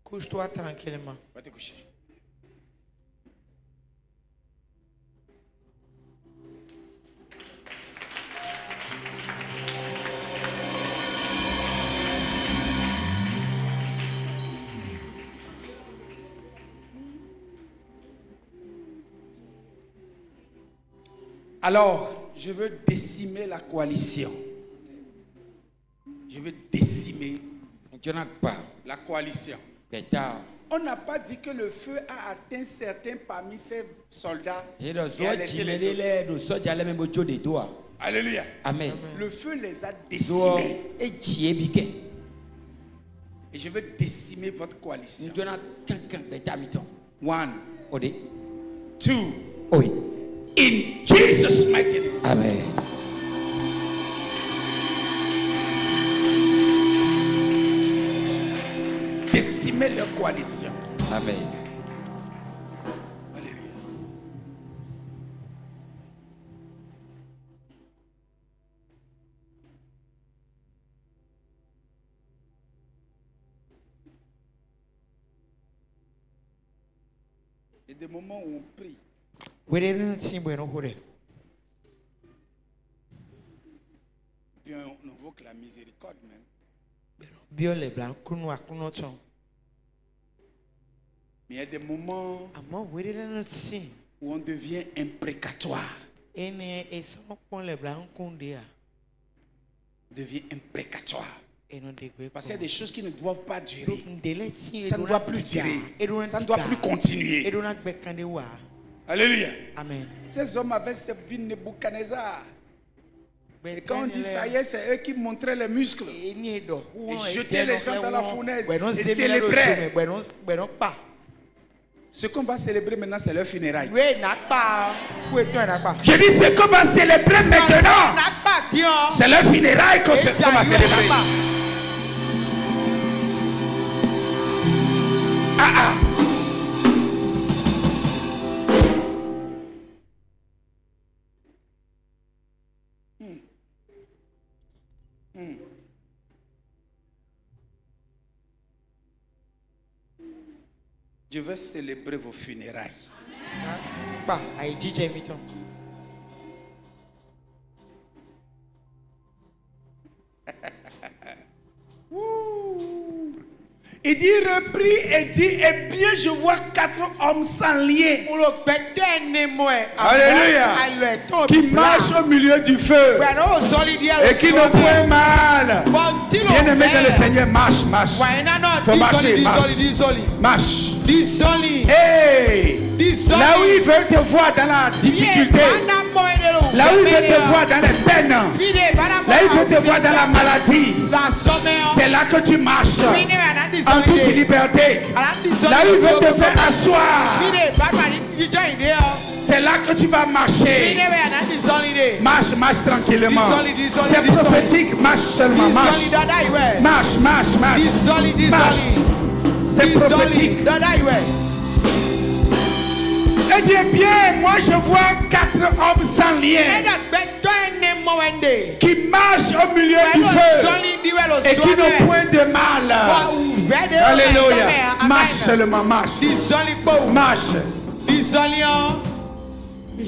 Couche-toi tranquillement. Va te coucher. Alors, je veux décimer la coalition. Je veux décimer la coalition. On n'a pas dit que le feu a atteint certains parmi ces soldats et a laissé les autres. Alléluia. Amen. Le feu les a décimés. Et je veux décimer votre coalition. 1, 2, in Jesus' mighty name. Amen. Décimer leur coalition. Amen. Alléluia. Il y a des moments où on prie. Puis on invoque la miséricorde même. Mais il y a des moments où on devient imprécatoire. Devient imprécatoire. Parce qu'il y a des choses qui ne doivent pas durer. Ça ne doit plus durer. Ça ne doit plus continuer. Alléluia. Amen. Ces hommes avaient servi Nebuchadnezzar. Et quand on dit ça y est, c'est eux qui montraient les muscles. Et jetaient les gens dans la fournaise. Et célébraient. Ce qu'on va célébrer maintenant, c'est leur funérailles. Je dis ce qu'on va célébrer maintenant, c'est leur funérailles qu'on va célébrer. Je veux célébrer vos funérailles. Il dit, reprit et dit, et bien je vois 4 hommes sans lien. Alléluia. Qui marchent au milieu du feu. Et qui ne point mal. Bien aimé dans le Seigneur, marche, marche. Faut marcher, marche. Hey. Là où il veut te voir dans la difficulté. Là où il veut te voir dans les peines. Là où il veut te voir dans la maladie. C'est là que tu marches. En toute liberté. Là où il veut te faire asseoir. C'est là que tu vas marcher. Marche, marche tranquillement. C'est prophétique, marche seulement, marche. Marche, marche, marche. Marche. C'est prophétique. Eh bien, moi je vois 4 hommes sans lien qui marchent au milieu du feu et qui n'ont point de mal. Alléluia. Marche seulement, marche. Marche.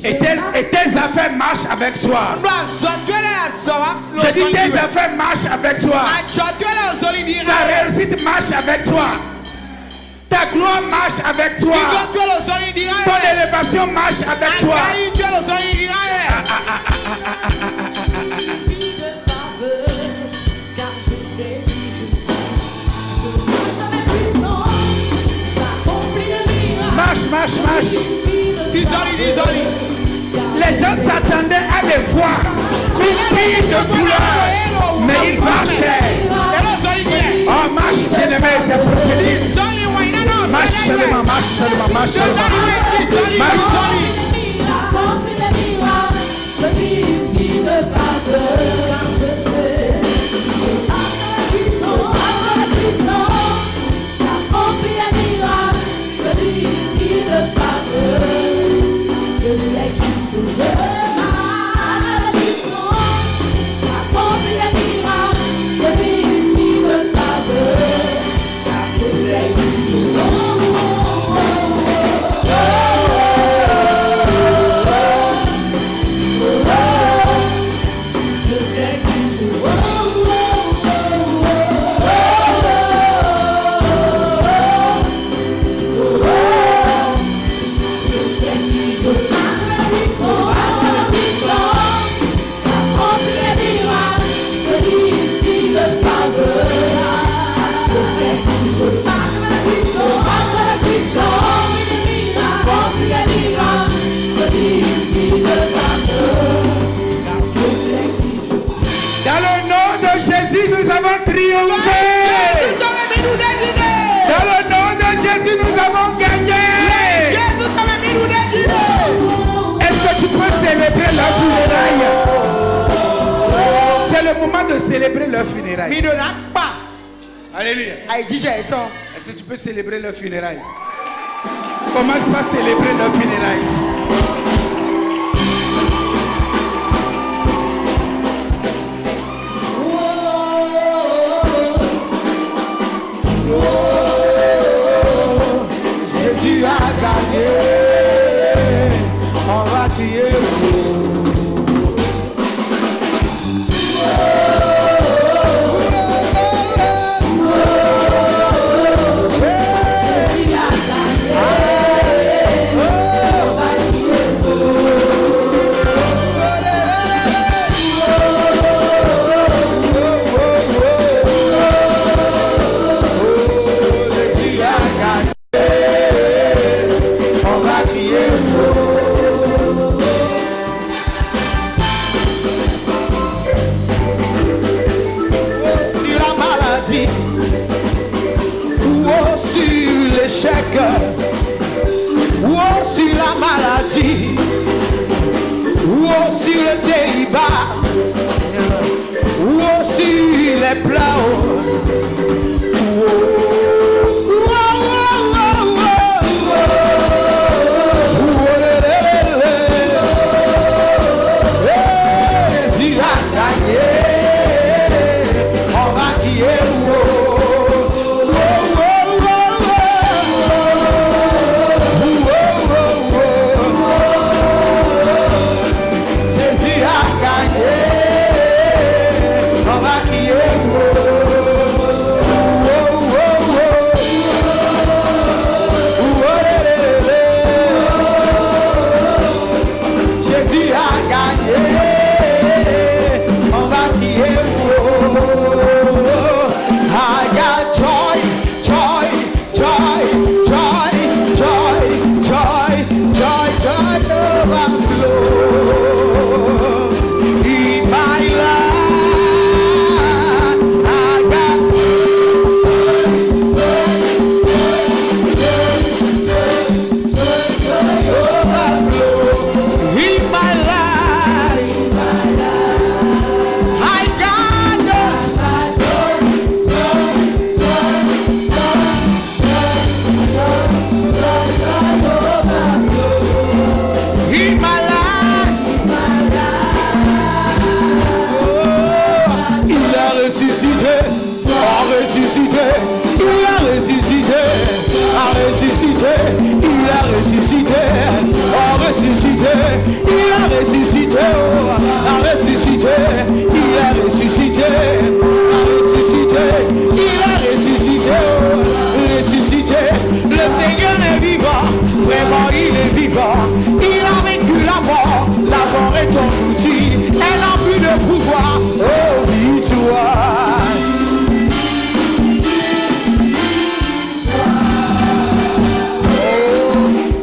Et tes affaires marchent avec toi. Je dis tes affaires marchent avec toi. Ta réussite marche avec toi. Ta gloire marche avec toi. Ton élévation marche avec toi. Marche, marche, marche. Les gens s'attendaient à les voir coupés de douleur, mais ils marchaient. Oh, marche, bien-aimé, c'est prophétique. Marche seulement, marche seulement, marche seulement. de célébrer leur funérailles. Alléluia. Est-ce que tu peux célébrer leur funérailles? Commence par célébrer leur funérailles. Jésus a gagné, on va crier. Ou sur la maladie, ou sur le célibat, ou sur les plats. Jésus a gagné, on va crier.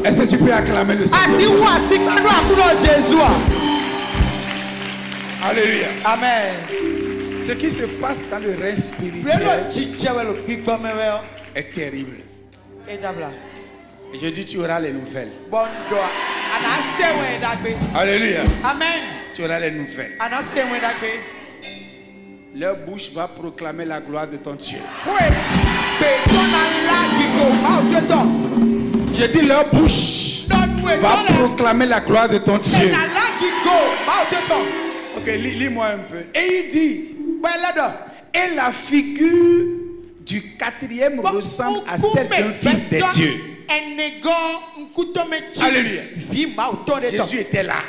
Est-ce que tu peux acclamer le Seigneur? Alléluia. Amen. Ce qui se passe dans le règne spirituel est terrible. Et je dis, tu auras les nouvelles. Alléluia. Amen. Tu auras les nouvelles. Leur bouche va proclamer la gloire de ton Dieu. Je dis, leur bouche va proclamer la gloire de ton Dieu. Ok, lis-moi un peu. Et il dit, et la figure du quatrième ressemble à celle d'un fils de Dieu. Alléluia. Jésus était là.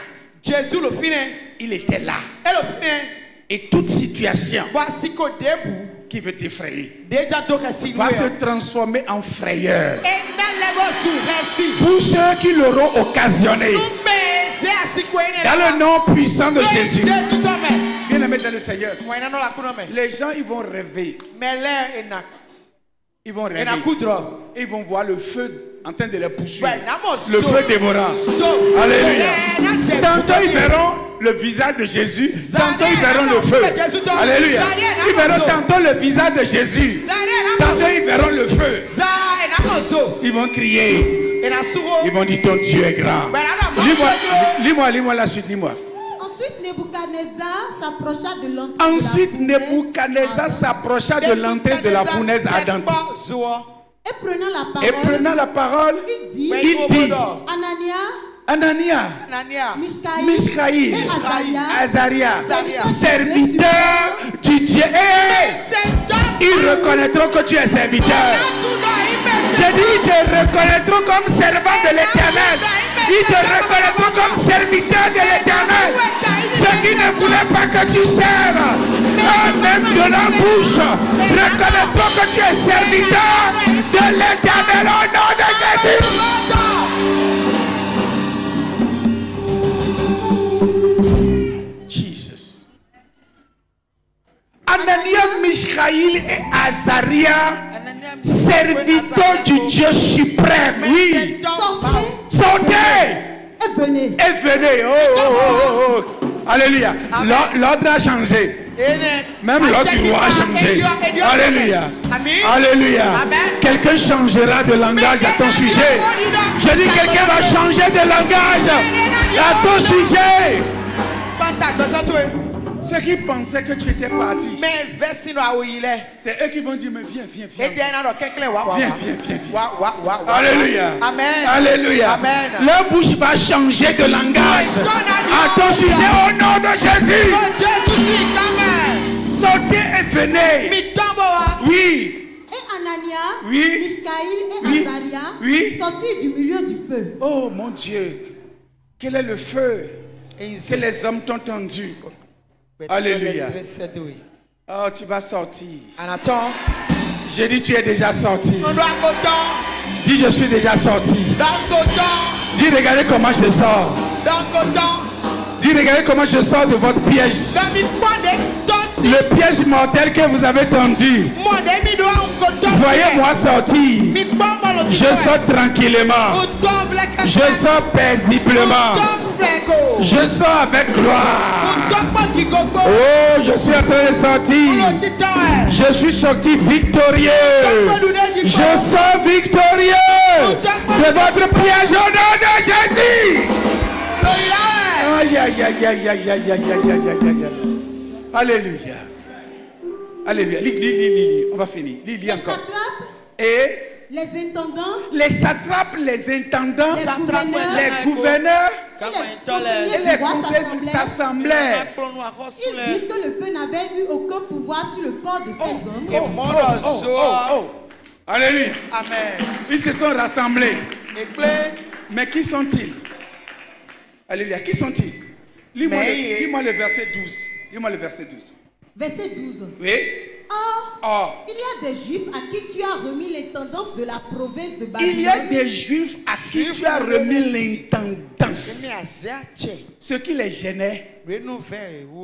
Il était là. Et toute situation qui veut t'effrayer va se transformer en frayeur pour ceux qui l'auront occasionné. Dans le nom puissant de Jésus. Bien aimé dans le Seigneur. Les gens, ils vont rêver. Ils vont rêver. Et ils vont voir le feu en train de les poursuivre. Le feu dévorant. Alléluia. Tantôt ils verront le visage de Jésus. Tantôt ils verront le feu. Alléluia. Ils verront tantôt le visage de Jésus. Tantôt ils verront le feu. Ils vont crier. Ils vont dire ton Dieu est grand. Lis-moi la suite, lis-moi. Ensuite, Ensuite, Nebuchadnezzar s'approcha de l'entrée de la fournaise ardente. Et prenant la parole, il dit Anania, Mishaïl, et Azaria, serviteur du Dieu. Ils reconnaîtront que tu es serviteur. J'ai dit, ils te reconnaîtront comme servant de l'Éternel. Ils te reconnaîtront comme serviteur de l'Éternel. Ceux qui ne voulaient pas que tu serves, même de la bouche, reconnaîtront que tu es serviteur de l'Éternel au nom de Jésus. Jesus. Anania, Mishaïl et Azaria, serviteurs du Dieu suprême. Oui. Sortez. Et venez. Oh. Alléluia. L'ordre a changé. Même l'ordre du roi a changé. Alléluia. Alléluia. Quelqu'un changera de langage à ton sujet. Je dis quelqu'un va changer de langage à ton sujet. Ceux qui pensaient que tu étais parti, c'est eux qui vont dire, mais viens. Alléluia. Amen. Alléluia. Amen. Leur bouche va changer de langage à ton sujet au nom de Jésus. Sortez et venez. Oui. Et Anania, Oui. Mishaïl et Oui. Azaria Oui. sortirent du milieu du feu. Oh mon Dieu. Quel est le feu que les hommes t'ont tendu? Alléluia. Oh, tu vas sortir. J'ai dit, tu es déjà sorti. Dis, je suis déjà sorti. Dis, regardez comment je sors. Dis, regardez comment je sors de votre piège. Le piège mortel que vous avez tendu. Voyez-moi sortir. Je sors tranquillement. Je sors paisiblement. Je sors avec gloire. Oh, je suis en train de sortir. Je suis sorti victorieux. Je sors victorieux de votre piège au nom de Jésus. Aïe. Alléluia. Alléluia. Lis. On va finir. Lis encore. Et les satrapes, les intendants, les gouverneurs et les conseillers s'assemblaient. Ils virent que le feu n'avait eu aucun pouvoir sur le corps de ces hommes. Alléluia. Amen. Ils se sont rassemblés. Mais qui sont-ils? Alléluia. Qui sont-ils? Lis-moi le verset 12. Lis-moi le verset 12. Verset 12. Oui. Or, il y a des Juifs à qui tu as remis l'intendance de la province de Babylone. Il y a des Juifs à qui tu as remis l'intendance. Ce qui les gênait,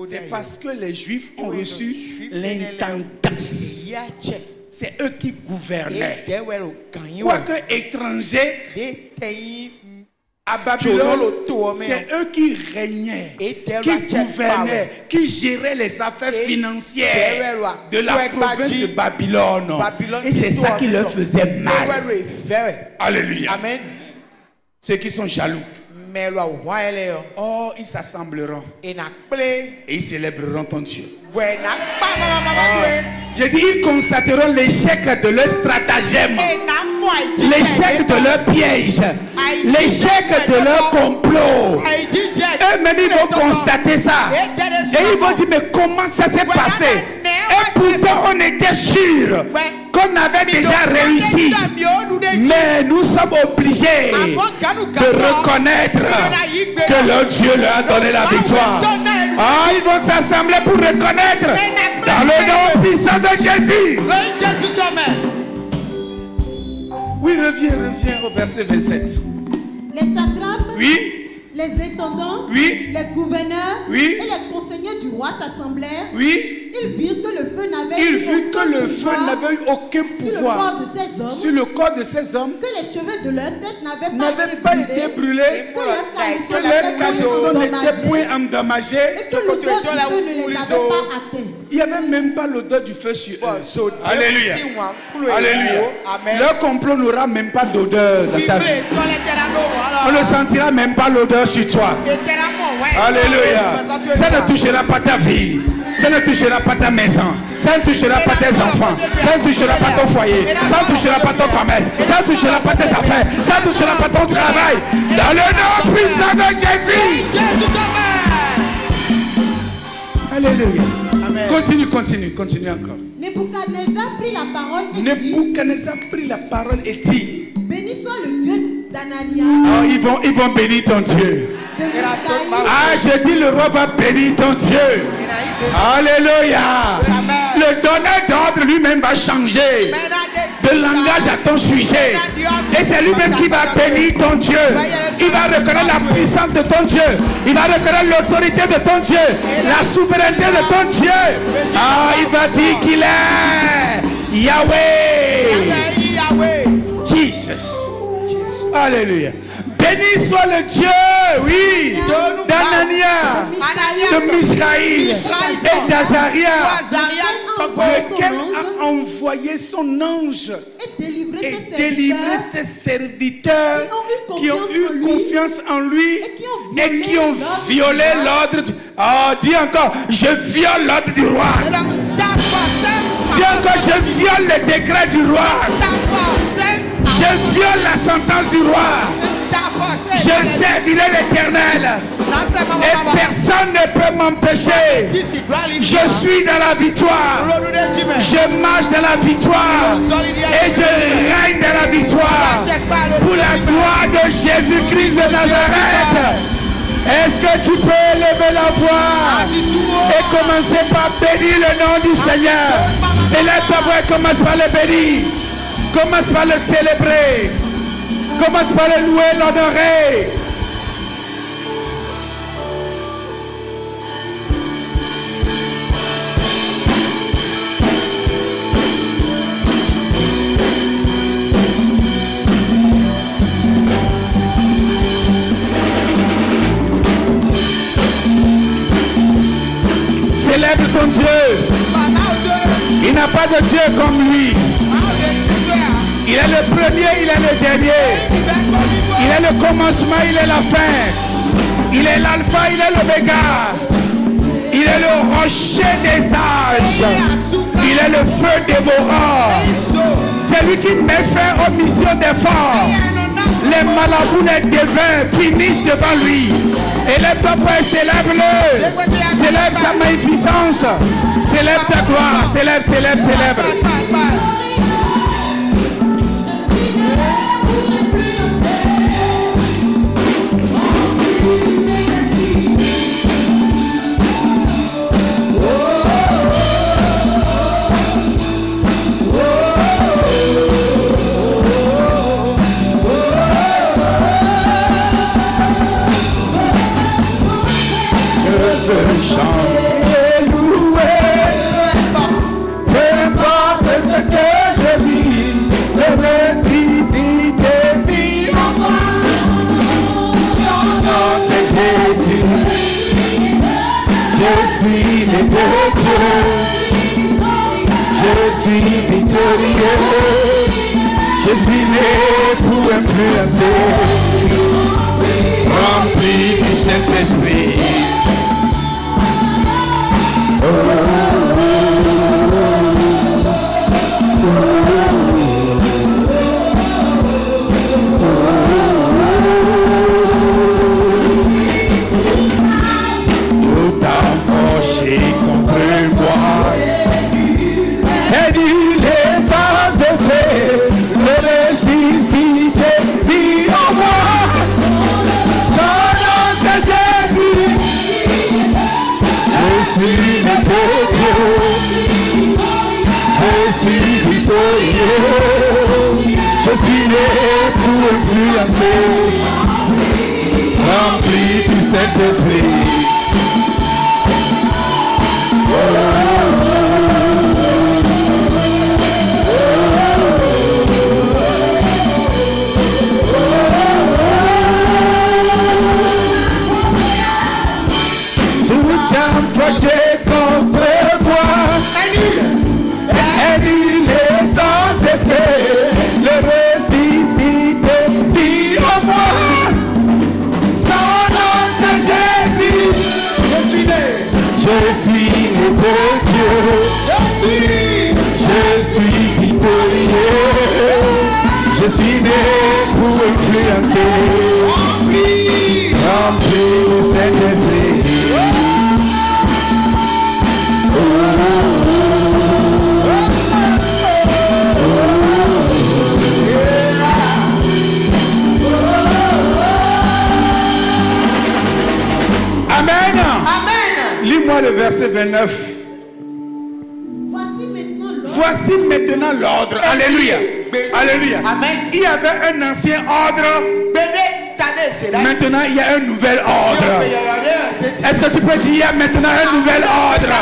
c'est parce que les Juifs ont reçu l'intendance. C'est eux qui gouvernaient. Quoique étrangers, à Babylone, c'est eux qui régnaient, qui gouvernaient, qui géraient les affaires financières de la province de Babylone. Et c'est ça qui leur faisait mal. Alléluia. Amen. Ceux qui sont jaloux, oh, ils s'assembleront et ils célébreront ton Dieu. Je dis, ils constateront l'échec de leur stratagème, l'échec de leur piège, l'échec de leur complot. Eux-mêmes, ils vont constater ça. Et ils vont dire, mais comment ça s'est passé? Et pourtant, on était sûr qu'on avait déjà réussi. Mais nous sommes obligés de reconnaître que leur Dieu leur a donné la victoire. Ah, ils vont s'assembler pour reconnaître dans le nom puissant de Jésus. Oui, reviens au verset 27. Les satrapes, Oui. les intendants, Oui. les gouverneurs Oui. et les conseillers du roi s'assemblèrent. Oui. Ils virent que le feu n'avait Ils eu virent que le feu pouvoir n'avait eu aucun sur le pouvoir corps de ces hommes, sur le corps de ces hommes, que les cheveux de leur tête n'avaient pas été brûlés, que leur que leur caleçon n'était point endommagé, et que l'odeur du feu ne les avait pas atteints. il n'y avait même pas l'odeur du feu sur eux. Alléluia. Alléluia. Leur complot n'aura même pas d'odeur dans ta vie. On ne sentira même pas l'odeur sur toi. Alléluia. Ça ne touchera pas ta vie. Ça ne touchera pas ta maison. Ça ne touchera pas tes enfants. Ça ne touchera pas ton foyer. Ça ne touchera pas ton commerce. Ça ne touchera pas tes affaires. Ça ne touchera pas ton travail. Dans le nom puissant de Jésus. Alléluia. Continue encore. Nebuchadnezzar prit la parole et dit, Nebuchadnezzar prit la parole et dit, béni soit le Dieu d'Anania. Oh, ils vont bénir ton Dieu. Ah, je dis le roi va bénir ton Dieu. Alléluia. Le donneur d'ordre lui-même va changer de langage à ton sujet. Et c'est lui-même qui va bénir ton Dieu. Il va reconnaître la puissance de ton Dieu. Il va reconnaître l'autorité de ton Dieu. La souveraineté de ton Dieu. Ah, il va dire qu'il est Yahweh. Jesus. Alléluia. Béni soit le Dieu, oui, d'Anania, de Misraïl et d'Azaria, lequel a envoyé son ange et délivré ses serviteurs qui ont eu confiance en lui et qui ont violé l'ordre du... Oh, dis encore, je viole l'ordre du roi. Dis encore, je viole le décret du roi. Je viole la sentence du roi. Je servirai l'Éternel et personne ne peut m'empêcher. Je suis dans la victoire. Je marche dans la victoire et je règne dans la victoire pour la gloire de Jésus-Christ de Nazareth. Est-ce que tu peux lever la voix et commencer par bénir le nom du Seigneur? Et lève ta voix et commence par le bénir. Commence par le célébrer. Commence par le louer, l'honorer. Célèbre ton Dieu. Il n'a pas de Dieu comme lui. Il est le premier, il est le dernier. Il est le commencement, il est la fin. Il est l'alpha, il est l'oméga. Il est le rocher des âges. Il est le feu dévorant. C'est lui qui met fin aux missions des forts. Les malabous, les devins finissent devant lui. Élève ton Père, célèbre-le. Célèbre sa magnificence. Célèbre ta gloire. Célèbre, célèbre, célèbre. Chanter, louer, peu importe ce que je vis, le ressuscité vit en moi. Son nom c'est Jésus, je suis né de Dieu, je suis victorieux, je suis né pour influencer, rempli du Saint-Esprit. Tout enfoncé contre moi, et du l'essence de fait, le ressuscité vit en moi. Son nom c'est Jésus. Je suis né de Dieu, je suis victorieux, je suis né pour influencer, rempli du Saint-Esprit. J'ai contre moi, et nul est sans effet, le ressuscité vit en moi. Son nom c'est Jésus. Je suis né de Dieu. Je suis victorieux. Je suis né pour influencer. Rempli de Saint-Esprit. Amen. Amen. Lis-moi le verset 29. Voici maintenant l'ordre. Alléluia. Alléluia. Amen. Il y avait un ancien ordre. Maintenant, il y a un nouvel ordre. Est-ce que tu peux dire il y a maintenant un nouvel ordre?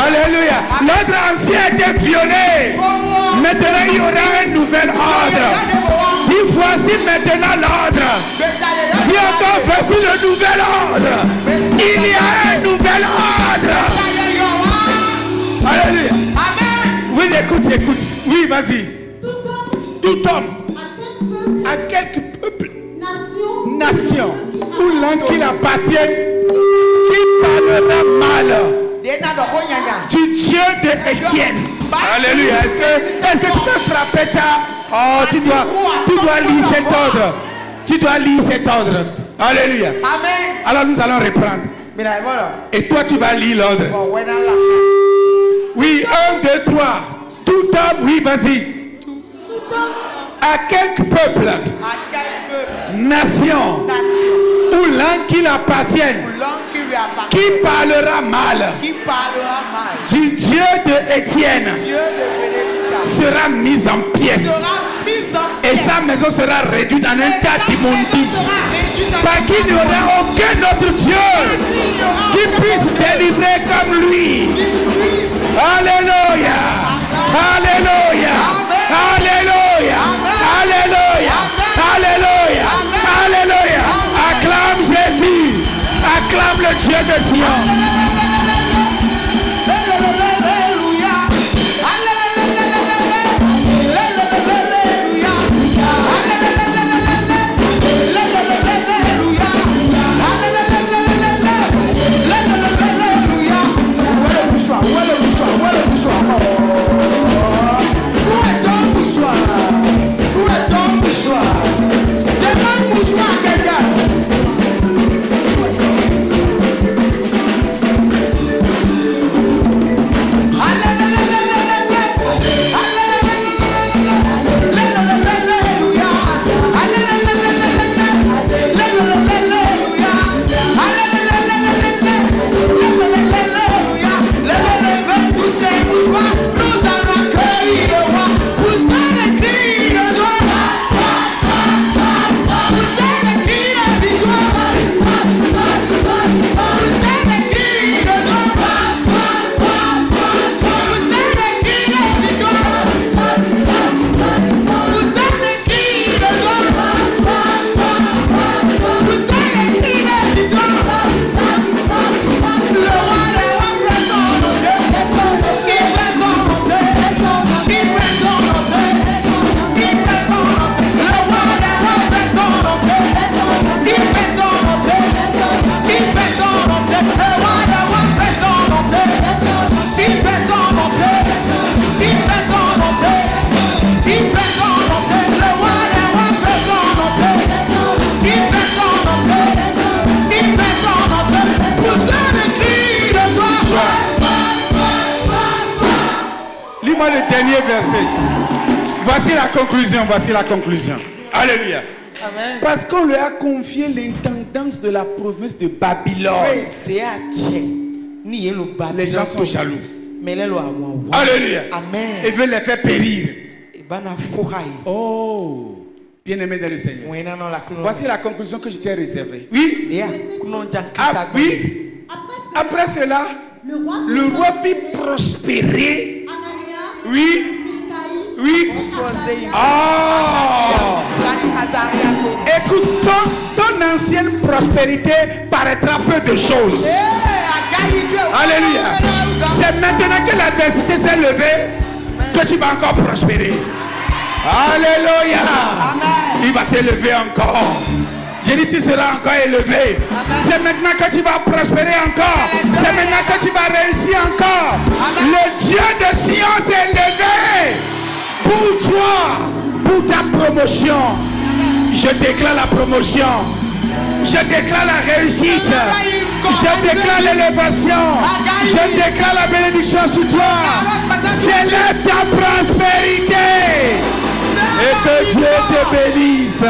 Alléluia. L'ordre ancien a été violé. Maintenant, il y aura un nouvel ordre. Dis voici maintenant l'ordre. Dis encore voici le nouvel ordre. Il y a un nouvel ordre. Alléluia. Oui, écoute. Oui, vas-y. Tout homme, à quelque peuple, nation, ou langue qu'il appartienne, qui parlera mal du Dieu de Étienne. Alléluia. Est-ce que tu peux frapper ta... Oh, tu dois lire cet ordre. Tu dois lire cet ordre. Alléluia. Amen. Alors nous allons reprendre. Et toi tu vas lire l'ordre. Oui, 1, 2, 3. Tout homme, oui, vas-y. À quelque peuple, nation, ou langue qu'il appartienne, qui parlera mal du Dieu de Étienne sera mise en pièces. Et sa maison sera réduite en un tas d'immondices. Par qui il n'y aura aucun autre Dieu qui puisse délivrer comme lui. Alléluia. Alléluia. Alléluia. Alléluia. Alléluia. Alléluia. Acclame Jésus. Acclame le Dieu de Sion. Le dernier verset. Voici la conclusion. Alléluia. Amen. Parce qu'on lui a confié l'intendance de la province de Babylone. Les gens sont jaloux. Alléluia. Amen. Et veulent les faire périr. Oh, bien-aimé dans le Seigneur. Voici la conclusion que je t'ai réservée. Oui. Oui. Après cela, le roi fit prospérer. Oui. Oui. Oh. Écoute, ton ancienne prospérité paraîtra peu de choses. Alléluia. C'est maintenant que l'adversité s'est levée que tu vas encore prospérer. Alléluia. Il va t'élever encore. Je dis, tu seras encore élevé. C'est maintenant que tu vas prospérer encore. C'est maintenant que tu vas réussir encore. Le Dieu de Sion s'est levé pour toi, pour ta promotion. Je déclare la promotion. Je déclare la réussite. Je déclare l'élévation. Je déclare la bénédiction sur toi. Célèbre ta prospérité. Et que Dieu te bénisse.